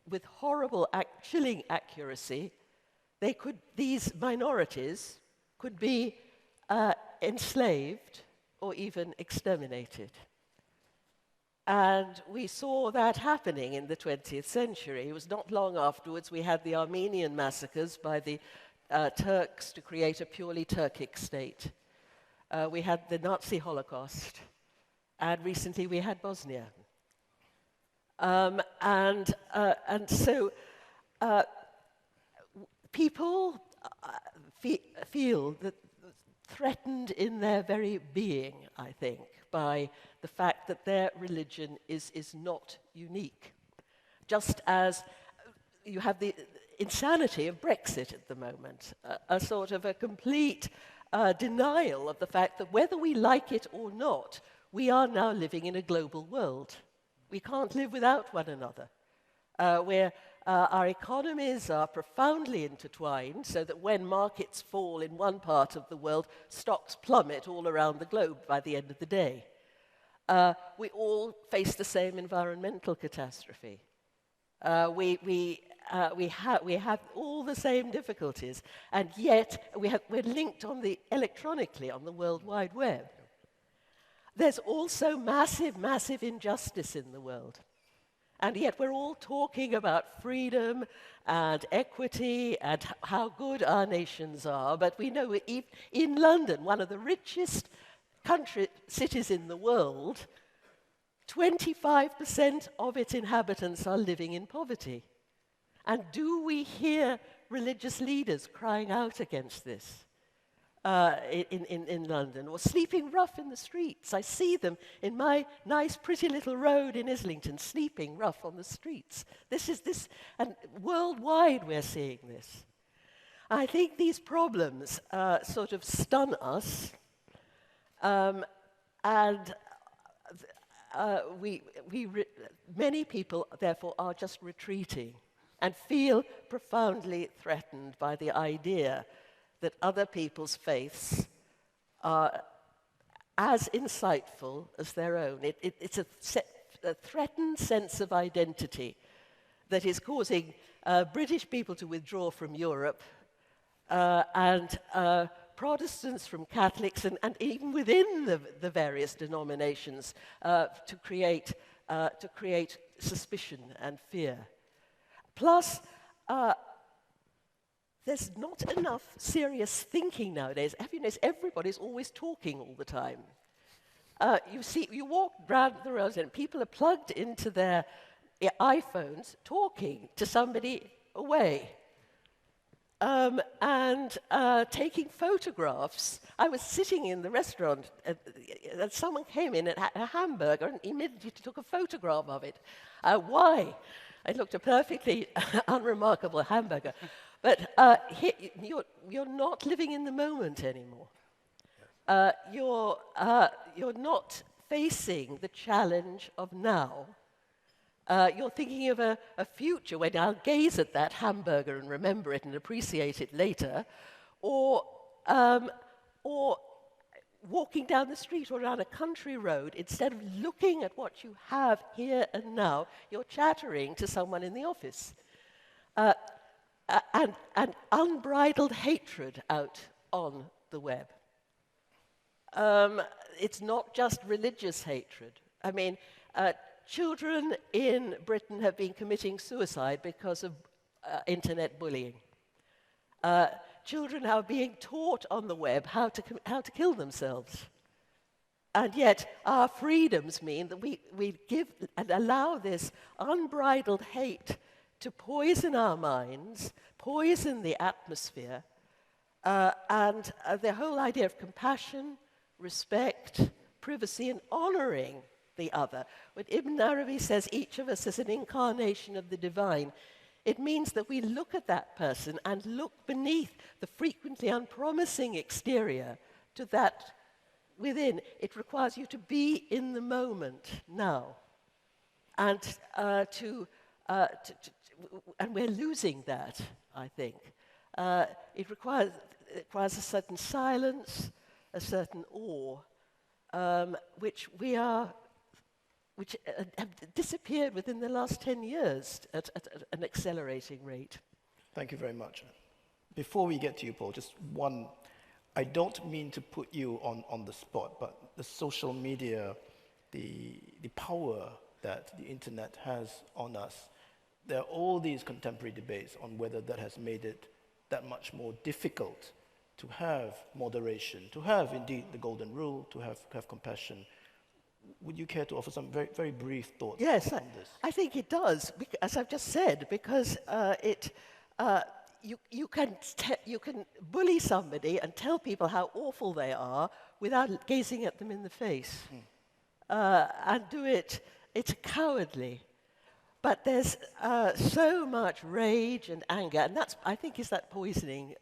with horrible, chilling accuracy, these minorities could be enslaved or even exterminated. And we saw that happening in the 20th century. It was not long afterwards we had the Armenian massacres by the Turks to create a purely Turkic state. We had the Nazi Holocaust, and recently we had Bosnia. And so people feel that threatened in their very being, I think, by the fact that their religion is not unique. Just as you have the insanity of Brexit at the moment, a sort of a complete denial of the fact that whether we like it or not, we are now living in a global world. We can't live without one another, where our economies are profoundly intertwined, so that when markets fall in one part of the world, stocks plummet all around the globe by the end of the day. We all face the same environmental catastrophe. We have all the same difficulties, and yet we're linked electronically on the World Wide Web. There's also massive, massive injustice in the world. And yet we're all talking about freedom and equity and how good our nations are. But we know in London, one of the richest cities in the world, 25% of its inhabitants are living in poverty. And do we hear religious leaders crying out against this? In London, or sleeping rough in the streets. I see them in my nice, pretty little road in Islington, sleeping rough on the streets. And worldwide we're seeing this. I think these problems sort of stun us, many people, therefore, are just retreating and feel profoundly threatened by the idea that other people's faiths are as insightful as their own. It's a threatened sense of identity that is causing British people to withdraw from Europe, and Protestants from Catholics, and even within the various denominations, to create suspicion and fear. Plus, there's not enough serious thinking nowadays. Have you noticed everybody's always talking all the time? You walk round the roads and people are plugged into their iPhones talking to somebody away. And taking photographs. I was sitting in the restaurant and someone came in and had a hamburger and immediately took a photograph of it. Why? It looked a perfectly unremarkable hamburger. But you're not living in the moment anymore. You're not facing the challenge of now. You're thinking of a future when I'll gaze at that hamburger and remember it and appreciate it later, or walking down the street or down a country road, instead of looking at what you have here and now, you're chattering to someone in the office. And unbridled hatred out on the web. It's not just religious hatred. I mean, children in Britain have been committing suicide because of internet bullying. Children are being taught on the web how to kill themselves. And yet, our freedoms mean that we give and allow this unbridled hate to poison our minds, poison the atmosphere, and the whole idea of compassion, respect, privacy, and honoring the other. When Ibn Arabi says each of us is an incarnation of the divine, it means that we look at that person and look beneath the frequently unpromising exterior to that within. It requires you to be in the moment now. And and we're losing that, I think. It requires a certain silence, a certain awe, which have disappeared within the last 10 years at an accelerating rate. Thank you very much. Before we get to you, Paul, just one, I don't mean to put you on the spot, but the social media, the power that the internet has on us, there are all these contemporary debates on whether that has made it that much more difficult to have moderation, to have indeed the golden rule, to have compassion. Would you care to offer some very, very brief thoughts on this? I think it does, as I've just said, because you can bully somebody and tell people how awful they are without gazing at them in the face. And do it, it's cowardly. But there's so much rage and anger, and that's, I think, is that poisoning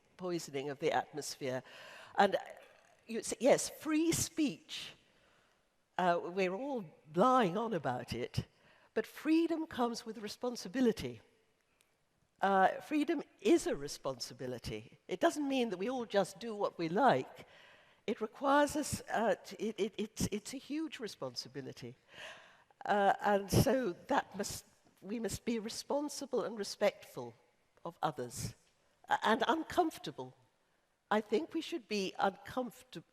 of the atmosphere. And yes, free speech, we're all lying on about it, but freedom comes with responsibility. Freedom is a responsibility. It doesn't mean that we all just do what we like. It requires us, it's a huge responsibility. And so we must be responsible and respectful of others, and uncomfortable. I think we should be uncomfortable.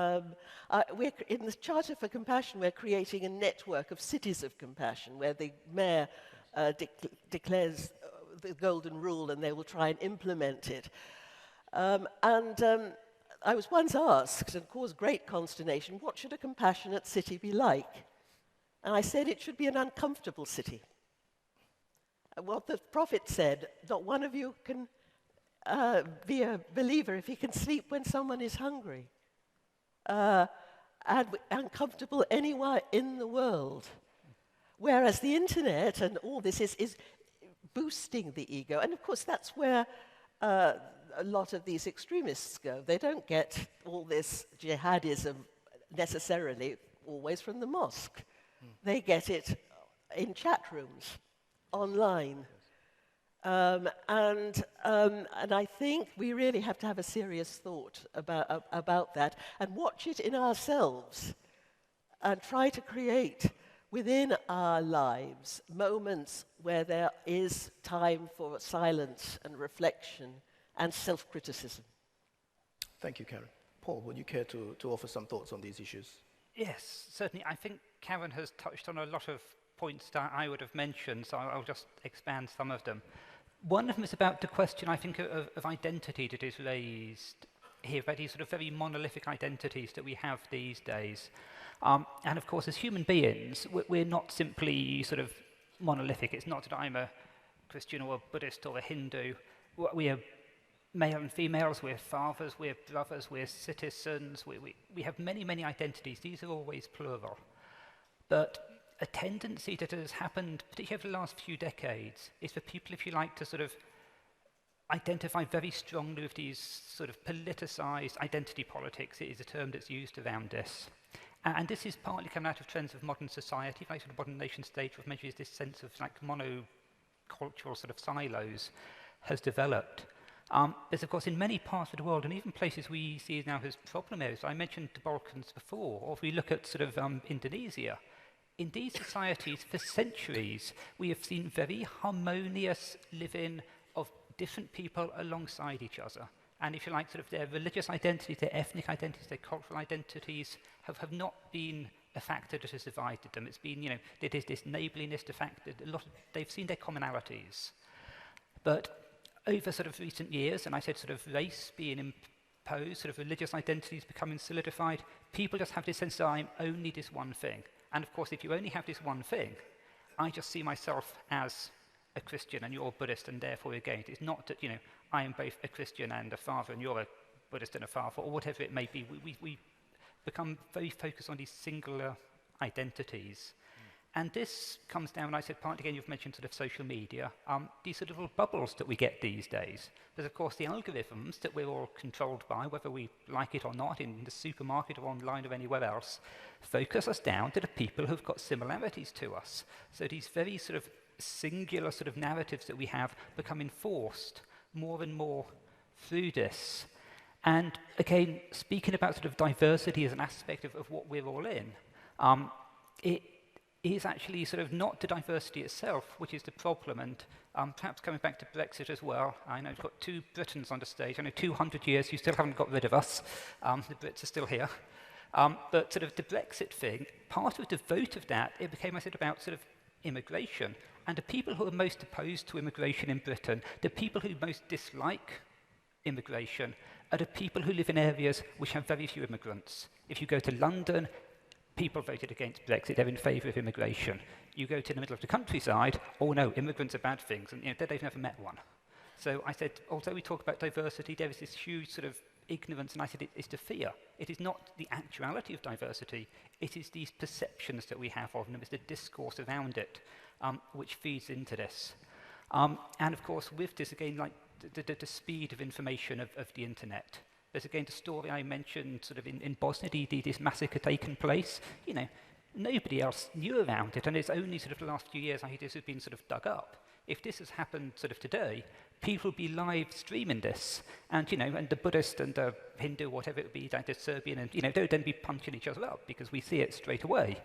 In the Charter for Compassion, we're creating a network of cities of compassion, where the mayor declares the golden rule, and they will try and implement it. I was once asked, and caused great consternation, what should a compassionate city be like? And I said it should be an uncomfortable city. What the prophet said, not one of you can be a believer if he can sleep when someone is hungry. And uncomfortable anywhere in the world. Whereas the internet and all this is boosting the ego. And of course, that's where a lot of these extremists go. They don't get all this jihadism necessarily always from the mosque. They get it in chat rooms, online. And I think we really have to have a serious thought about that and watch it in ourselves and try to create within our lives moments where there is time for silence and reflection and self-criticism. Thank you, Karen. Paul, would you care to offer some thoughts on these issues? Yes, certainly. I think Karen has touched on a lot of points that I would have mentioned, so I'll just expand some of them. One of them is about the question, I think, of identity that is raised here, about these sort of very monolithic identities that we have these days. And of course, as human beings, we're not simply sort of monolithic. It's not that I'm a Christian or a Buddhist or a Hindu. We are male and females, we're fathers, we're brothers, we're citizens. We have many, many identities. These are always plural. But a tendency that has happened, particularly over the last few decades, is for people, if you like, to sort of identify very strongly with these sort of politicized identity politics. It is a term that's used around this. And this is partly coming out of trends of modern society, like sort of modern nation state, which measures this sense of like monocultural sort of silos has developed. There's, of course, in many parts of the world, and even places we see now as problem areas. I mentioned the Balkans before, or if we look at sort of Indonesia. In these societies, for centuries, we have seen very harmonious living of different people alongside each other. And if you like, sort of their religious identities, their ethnic identities, their cultural identities have not been a factor that has divided them. It's been, it is this neighbourliness, the fact that they've seen their commonalities. But over sort of recent years, and I said sort of race being imposed, sort of religious identities becoming solidified, people just have this sense that I'm only this one thing. And of course, if you only have this one thing, I just see myself as a Christian and you're a Buddhist and therefore against. It's not that, I am both a Christian and a father and you're a Buddhist and a father, or whatever it may be. We become very focused on these singular identities. And this comes down, I said partly again, you've mentioned sort of social media, these sort of little bubbles that we get these days. There's of course the algorithms that we're all controlled by, whether we like it or not, in the supermarket or online or anywhere else, focus us down to the people who've got similarities to us. So these very sort of singular sort of narratives that we have become enforced more and more through this. And again, speaking about sort of diversity as an aspect of what we're all in, it is actually sort of not the diversity itself, which is the problem. And perhaps coming back to Brexit as well, I know we've got two Britons on the stage. I know 200 years, you still haven't got rid of us. The Brits are still here. But sort of the Brexit thing, part of the vote of that, it became, I said, about sort of immigration. And the people who are most opposed to immigration in Britain, the people who most dislike immigration, are the people who live in areas which have very few immigrants. If you go to London, people voted against Brexit, they're in favour of immigration. You go to the middle of the countryside, oh no, immigrants are bad things, and they've never met one. So I said, although we talk about diversity, there is this huge sort of ignorance, and I said it's the fear. It is not the actuality of diversity, it is these perceptions that we have of them, it's the discourse around it, which feeds into this. And of course, with this, again, like the speed of information of the internet. There's again the story I mentioned sort of in Bosnia, this massacre taken place. Nobody else knew around it, and it's only sort of the last few years I think this has been sort of dug up. If this has happened sort of today, people will be live streaming this, and and the Buddhist and the Hindu, whatever it would be, like the Serbian, and they would then be punching each other up because we see it straight away.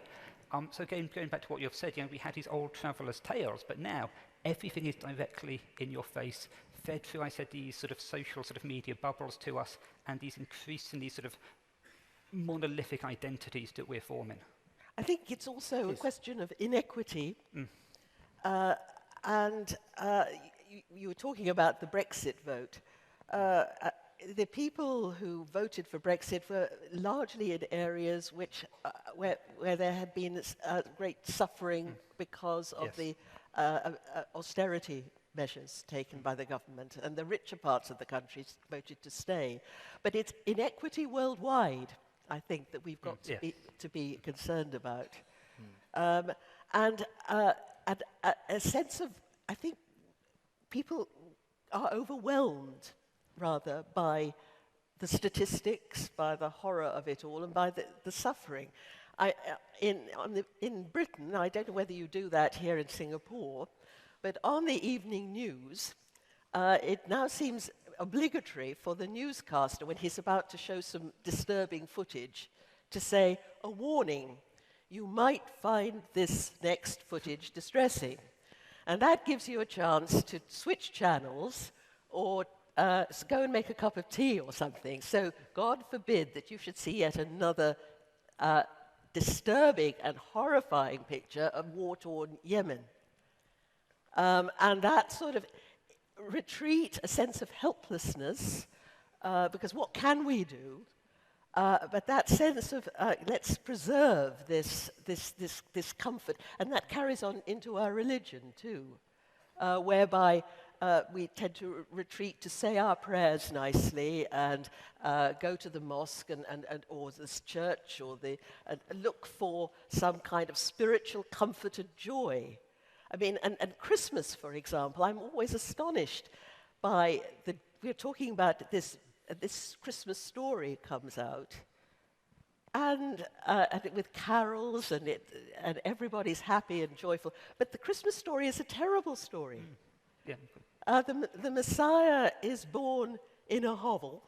So again, going back to what you've said, we had these old traveller's tales, but now everything is directly in your face, fed through, I said, these sort of social sort of media bubbles to us, and these increasingly sort of monolithic identities that we're forming. I think it's also a question of inequity. And you were talking about the Brexit vote. The people who voted for Brexit were largely in areas where there had been great suffering because of the austerity measures taken by the government, and the richer parts of the country voted to stay. But it's inequity worldwide, I think, that we've got to be concerned about. And a sense of, I think, people are overwhelmed, rather, by the statistics, by the horror of it all, and by the suffering. In Britain, I don't know whether you do that here in Singapore, but on the evening news, it now seems obligatory for the newscaster, when he's about to show some disturbing footage, to say, a warning, you might find this next footage distressing. And that gives you a chance to switch channels or go and make a cup of tea or something. So God forbid that you should see yet another disturbing and horrifying picture of war-torn Yemen. And that sort of retreat, a sense of helplessness, because what can we do? But that sense of let's preserve this comfort, and that carries on into our religion too, whereby we tend to retreat to say our prayers nicely and go to the mosque or this church or and look for some kind of spiritual comfort and joy. I mean, and Christmas, for example, I'm always astonished by we're talking about this Christmas story comes out. and with carols, and everybody's happy and joyful. But the Christmas story is a terrible story. Yeah. The Messiah is born in a hovel,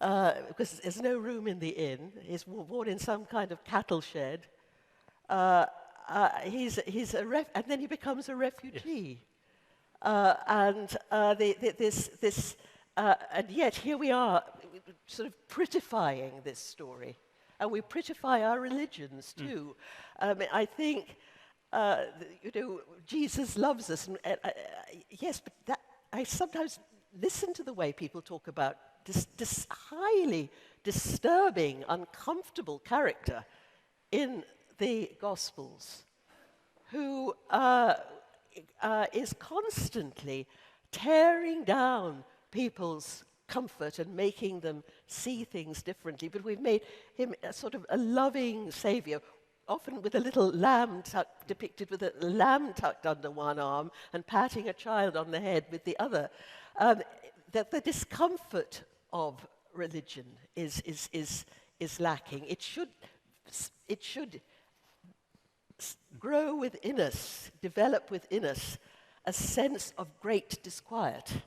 because there's no room in the inn. He's born in some kind of cattle shed. And then he becomes a refugee. Yes. And yet here we are, sort of prettifying this story, and we prettify our religions too. I think, Jesus loves us, and yes, but I sometimes listen to the way people talk about this highly disturbing, uncomfortable character in the Gospels, who is constantly tearing down people's comfort and making them see things differently. But we've made him a sort of a loving saviour, often with a little lamb depicted with a lamb tucked under one arm and patting a child on the head with the other. That the discomfort of religion is lacking. It should grow within us, develop within us a sense of great disquiet.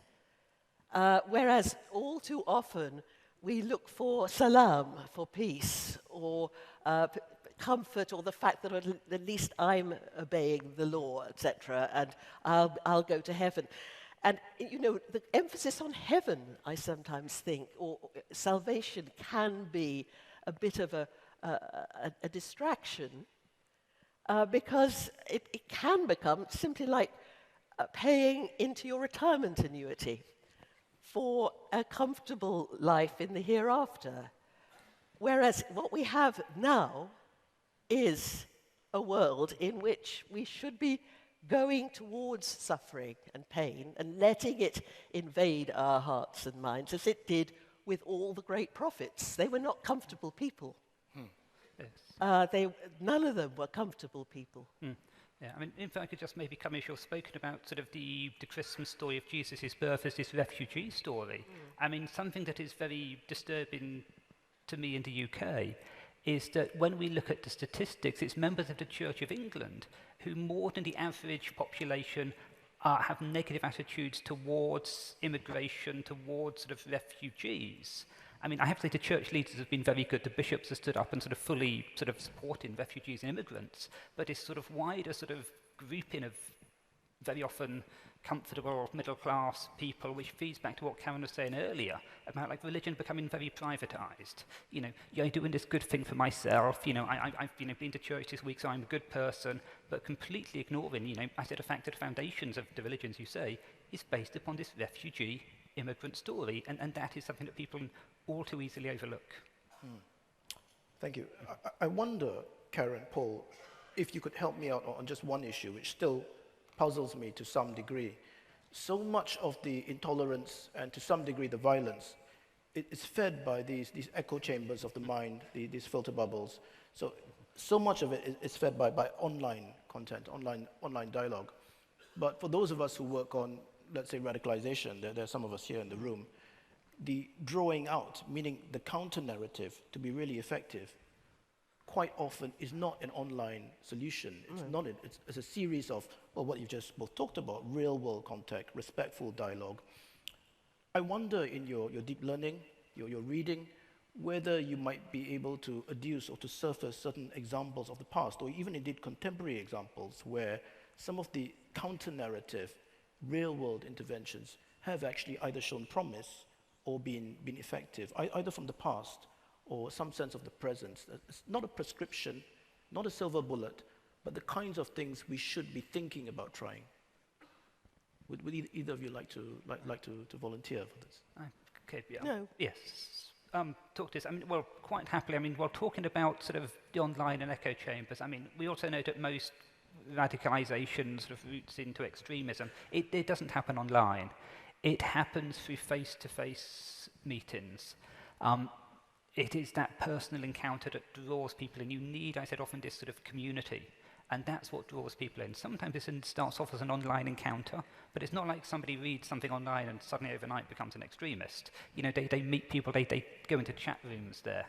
Whereas all too often we look for salam, for peace, or comfort, or the fact that at least I'm obeying the law, etc., and I'll go to heaven. And, the emphasis on heaven, I sometimes think, or salvation can be a bit of a distraction, because it can become simply like paying into your retirement annuity for a comfortable life in the hereafter. Whereas what we have now is a world in which we should be going towards suffering and pain and letting it invade our hearts and minds, as it did with all the great prophets. They were not comfortable people. Yes. None of them were comfortable people. Yeah, I mean, if I could just maybe come in, you've spoken about sort of the Christmas story of Jesus' birth as this refugee story. I mean, something that is very disturbing to me in the UK is that when we look at the statistics, it's members of the Church of England who, more than the average population, have negative attitudes towards immigration, towards sort of refugees. I mean, I have to say the church leaders have been very good. The bishops have stood up and sort of fully sort of supporting refugees and immigrants. But this sort of wider sort of grouping of very often comfortable middle-class people, which feeds back to what Karen was saying earlier about like religion becoming very privatized. You're doing this good thing for myself. I've been to church this week, so I'm a good person, but completely ignoring, I said the fact that the foundations of the religions you say is based upon this refugee immigrant story, and that is something that people all too easily overlook. Thank you. I wonder, Karen, Paul, if you could help me out on just one issue, which still puzzles me to some degree. So much of the intolerance and to some degree the violence, it is fed by these echo chambers of the mind, these filter bubbles. So much of it is fed by online content, online dialogue. But for those of us who work on, let's say, radicalization, there are some of us here in the room, the drawing out, meaning the counter-narrative to be really effective, quite often is not an online solution. It's a series of, what you just both talked about, real-world contact, respectful dialogue. I wonder in your deep learning, your reading, whether you might be able to adduce or to surface certain examples of the past, or even indeed contemporary examples, where some of the counter-narrative, real-world interventions have actually either shown promise or been effective, either from the past or some sense of the present. It's not a prescription, not a silver bullet, but the kinds of things we should be thinking about trying. Would either of you like to volunteer for this? Okay, yeah. No. Yes. Talk to us. I mean, well, quite happily. I mean, while talking about sort of the online and echo chambers, I mean, we also know that most radicalization sort of roots into extremism. It doesn't happen online. It happens through face-to-face meetings. It is that personal encounter that draws people in. You need, I said, often this sort of community. And that's what draws people in. Sometimes this starts off as an online encounter, but it's not like somebody reads something online and suddenly overnight becomes an extremist. They meet people, they go into chat rooms there.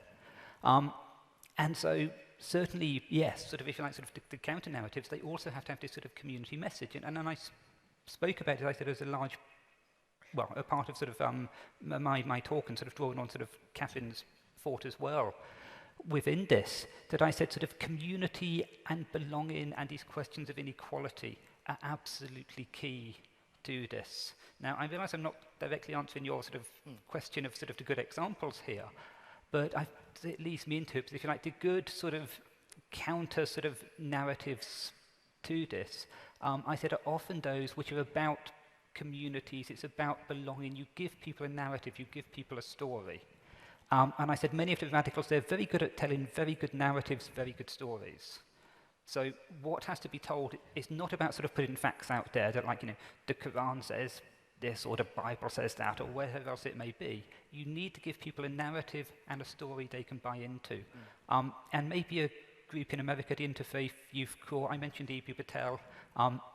And so certainly, yes, sort of if you like, sort of the counter-narratives, they also have to have this sort of community message. And then I spoke about it, I said, as a large, well, a part of sort of my talk, and sort of drawing on sort of Catherine's thought as well within this, that I said sort of community and belonging and these questions of inequality are absolutely key to this. Now, I realise I'm not directly answering your sort of question of sort of the good examples here, but it leads me into it, if you like, the good sort of counter sort of narratives to this, I said, are often those which are about communities, it's about belonging. You give people a narrative, you give people a story. And I said many of the radicals, they're very good at telling very good narratives, very good stories. So what has to be told is not about sort of putting facts out there that, like, you know, the Quran says this or the Bible says that or whatever else it may be. You need to give people a narrative and a story they can buy into. And maybe a group in America, the Interfaith Youth Corps, I mentioned Ibu Patel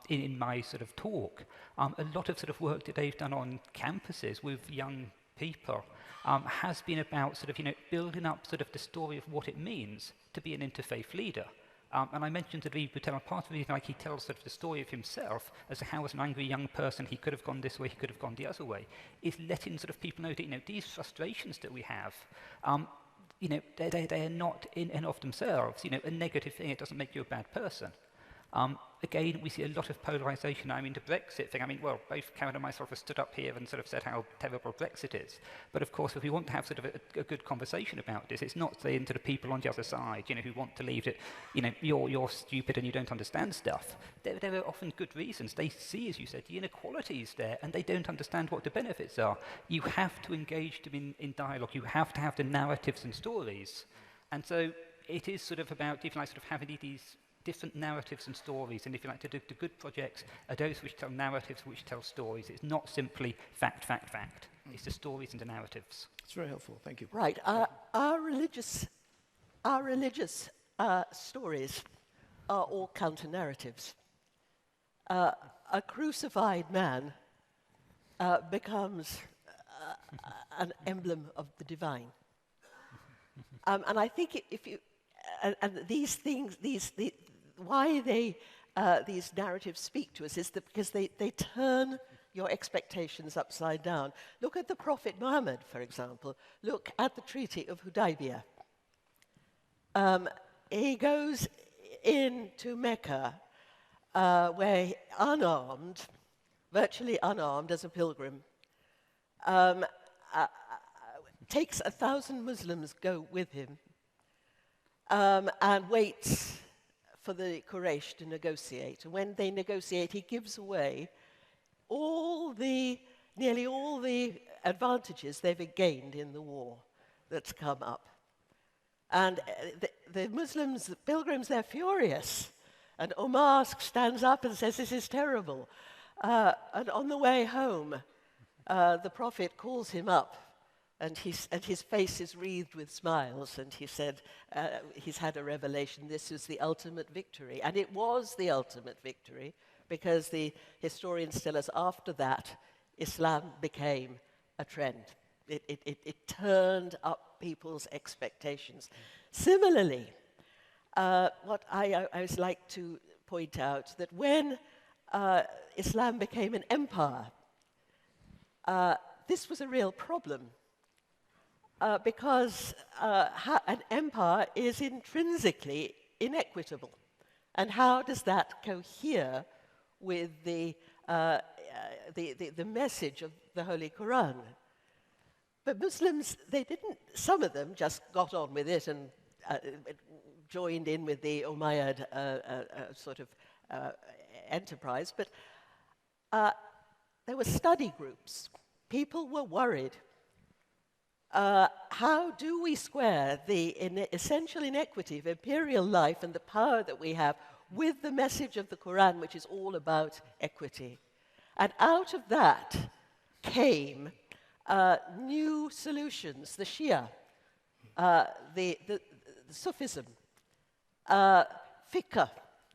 in my sort of talk. A lot of sort of work that they've done on campuses with young people has been about sort of, you know, building up sort of the story of what it means to be an interfaith leader. And I mentioned to Ibu Patel, part of the reason like he tells sort of the story of himself as to how as an angry young person he could have gone this way, he could have gone the other way, is letting sort of people know that, you know, these frustrations that we have, you know, they are not in and of themselves, you know, a negative thing. It doesn't make you a bad person. Again, we see a lot of polarisation. I mean, the Brexit thing, I mean, well, both Karen and myself have stood up here and sort of said how terrible Brexit is. But of course, if we want to have sort of a good conversation about this, it's not saying to the people on the other side, you know, who want to leave it, you know, you're stupid and you don't understand stuff. There are often good reasons. They see, as you said, the inequalities there, and they don't understand what the benefits are. You have to engage them in dialogue. You have to have the narratives and stories. And so it is sort of about, if you like, sort of having these different narratives and stories, and if you like, to do the good projects are those which tell narratives, which tell stories. It's not simply fact, fact, fact. It's the stories and the narratives. It's very helpful. Thank you. Right. Our religious stories are all counter-narratives. A crucified man becomes an emblem of the divine. And I think if you, and these things, why these narratives speak to us is that because they turn your expectations upside down. Look at the Prophet Muhammad, for example. Look at the Treaty of Hudaybiyah. He goes into Mecca, where unarmed, virtually unarmed as a pilgrim, takes 1,000 Muslims go with him, and waits for the Quraysh to negotiate. And when they negotiate, he gives away nearly all the advantages they've gained in the war that's come up. And the Muslims, the pilgrims, they're furious. And Omar stands up and says, "This is terrible." And on the way home, the Prophet calls him up, and his face is wreathed with smiles, and he said, he's had a revelation, this is the ultimate victory. And it was the ultimate victory, because the historians tell us after that, Islam became a trend. It turned up people's expectations. Similarly, what I always like to point out, that when Islam became an empire, this was a real problem. Because an empire is intrinsically inequitable. And how does that cohere with the message of the Holy Quran? But Muslims, some of them just got on with it and joined in with the Umayyad sort of enterprise. But there were study groups. People were worried. How do we square the essential inequity of imperial life and the power that we have with the message of the Quran, which is all about equity? And out of that came new solutions, the Shia, the Sufism, fiqh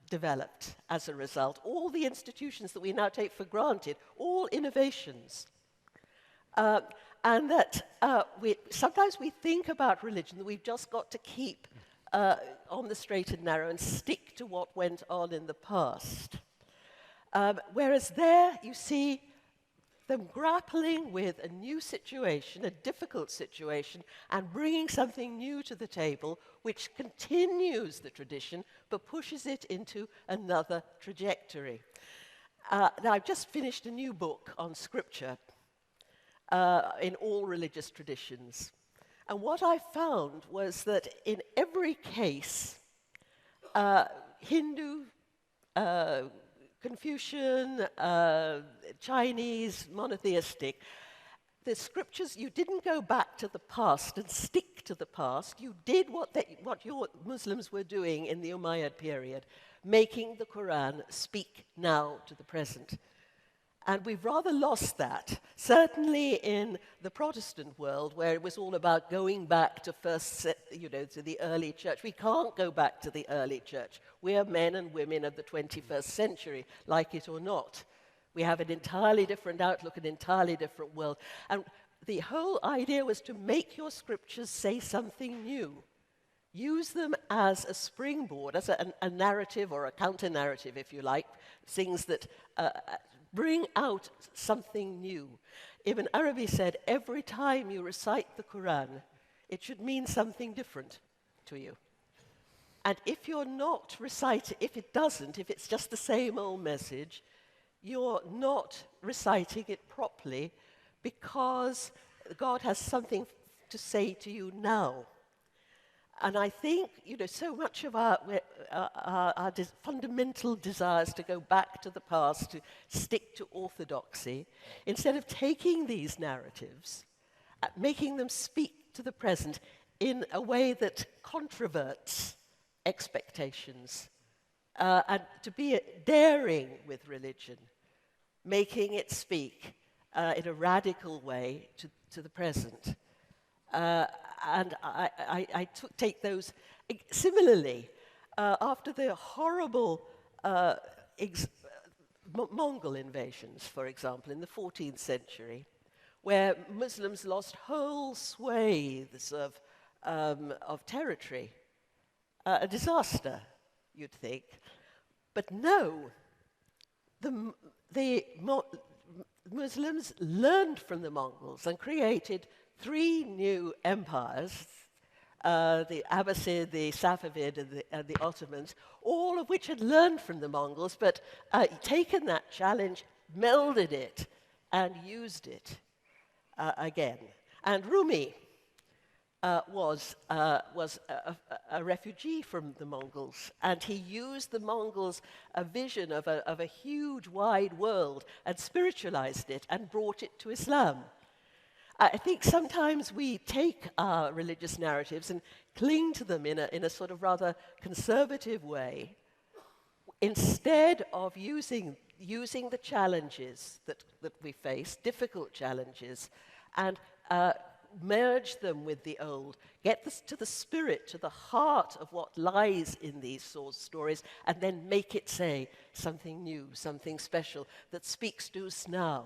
developed as a result. All the institutions that we now take for granted, all innovations. And that sometimes we think about religion that we've just got to keep on the straight and narrow and stick to what went on in the past. Whereas there you see them grappling with a new situation, a difficult situation, and bringing something new to the table which continues the tradition but pushes it into another trajectory. Now, I've just finished a new book on scripture in all religious traditions. And what I found was that in every case, Hindu, Confucian, Chinese, monotheistic, the scriptures, you didn't go back to the past and stick to the past. You did what your Muslims were doing in the Umayyad period, making the Quran speak now to the present. And we've rather lost that, certainly in the Protestant world, where it was all about going back to to the early church. We can't go back to the early church. We are men and women of the 21st century, like it or not. We have an entirely different outlook, an entirely different world. And the whole idea was to make your scriptures say something new. Use them as a springboard, as a narrative or a counter-narrative, if you like, things that bring out something new. Ibn Arabi said, every time you recite the Quran, it should mean something different to you. And if you're not reciting, if it's just the same old message, you're not reciting it properly because God has something to say to you now. And I think, so much of our fundamental desires to go back to the past, to stick to orthodoxy, instead of taking these narratives, making them speak to the present in a way that controverts expectations, and to be daring with religion, making it speak in a radical way to the present. And I take those. Similarly, after the horrible Mongol invasions, for example, in the 14th century, where Muslims lost whole swathes of territory, a disaster, you'd think. But no, the Muslims learned from the Mongols and created 3 new empires, the Abbasid, the Safavid, and the Ottomans, all of which had learned from the Mongols, but taken that challenge, melded it, and used it again. And Rumi was a refugee from the Mongols, and he used the Mongols' vision of a huge, wide world and spiritualized it and brought it to Islam. I think sometimes we take our religious narratives and cling to them in a sort of rather conservative way, instead of using the challenges that we face, difficult challenges, and merge them with the old, get this to the spirit, to the heart of what lies in these stories, and then make it say something new, something special that speaks to us now.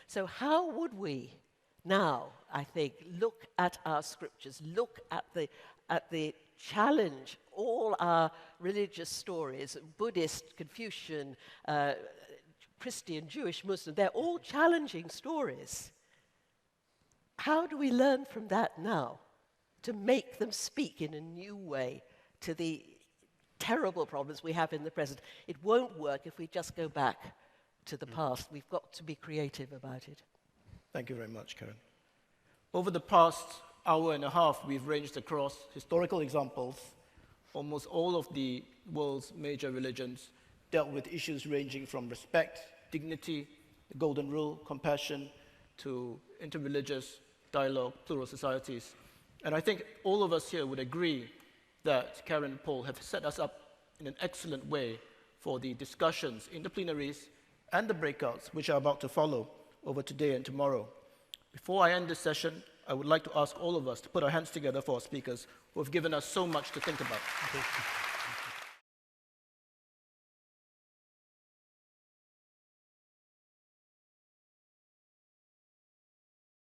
So how would we now, I think, look at our scriptures, look at the challenge, all our religious stories, Buddhist, Confucian, Christian, Jewish, Muslim, they're all challenging stories. How do we learn from that now to make them speak in a new way to the terrible problems we have in the present? It won't work if we just go back to the past. We've got to be creative about it. Thank you very much, Karen. Over the past hour and a half, we've ranged across historical examples. Almost all of the world's major religions dealt with issues ranging from respect, dignity, the golden rule, compassion, to interreligious dialogue, plural societies. And I think all of us here would agree that Karen and Paul have set us up in an excellent way for the discussions in the plenaries and the breakouts, which are about to follow over today and tomorrow. Before I end this session, I would like to ask all of us to put our hands together for our speakers who have given us so much to think about.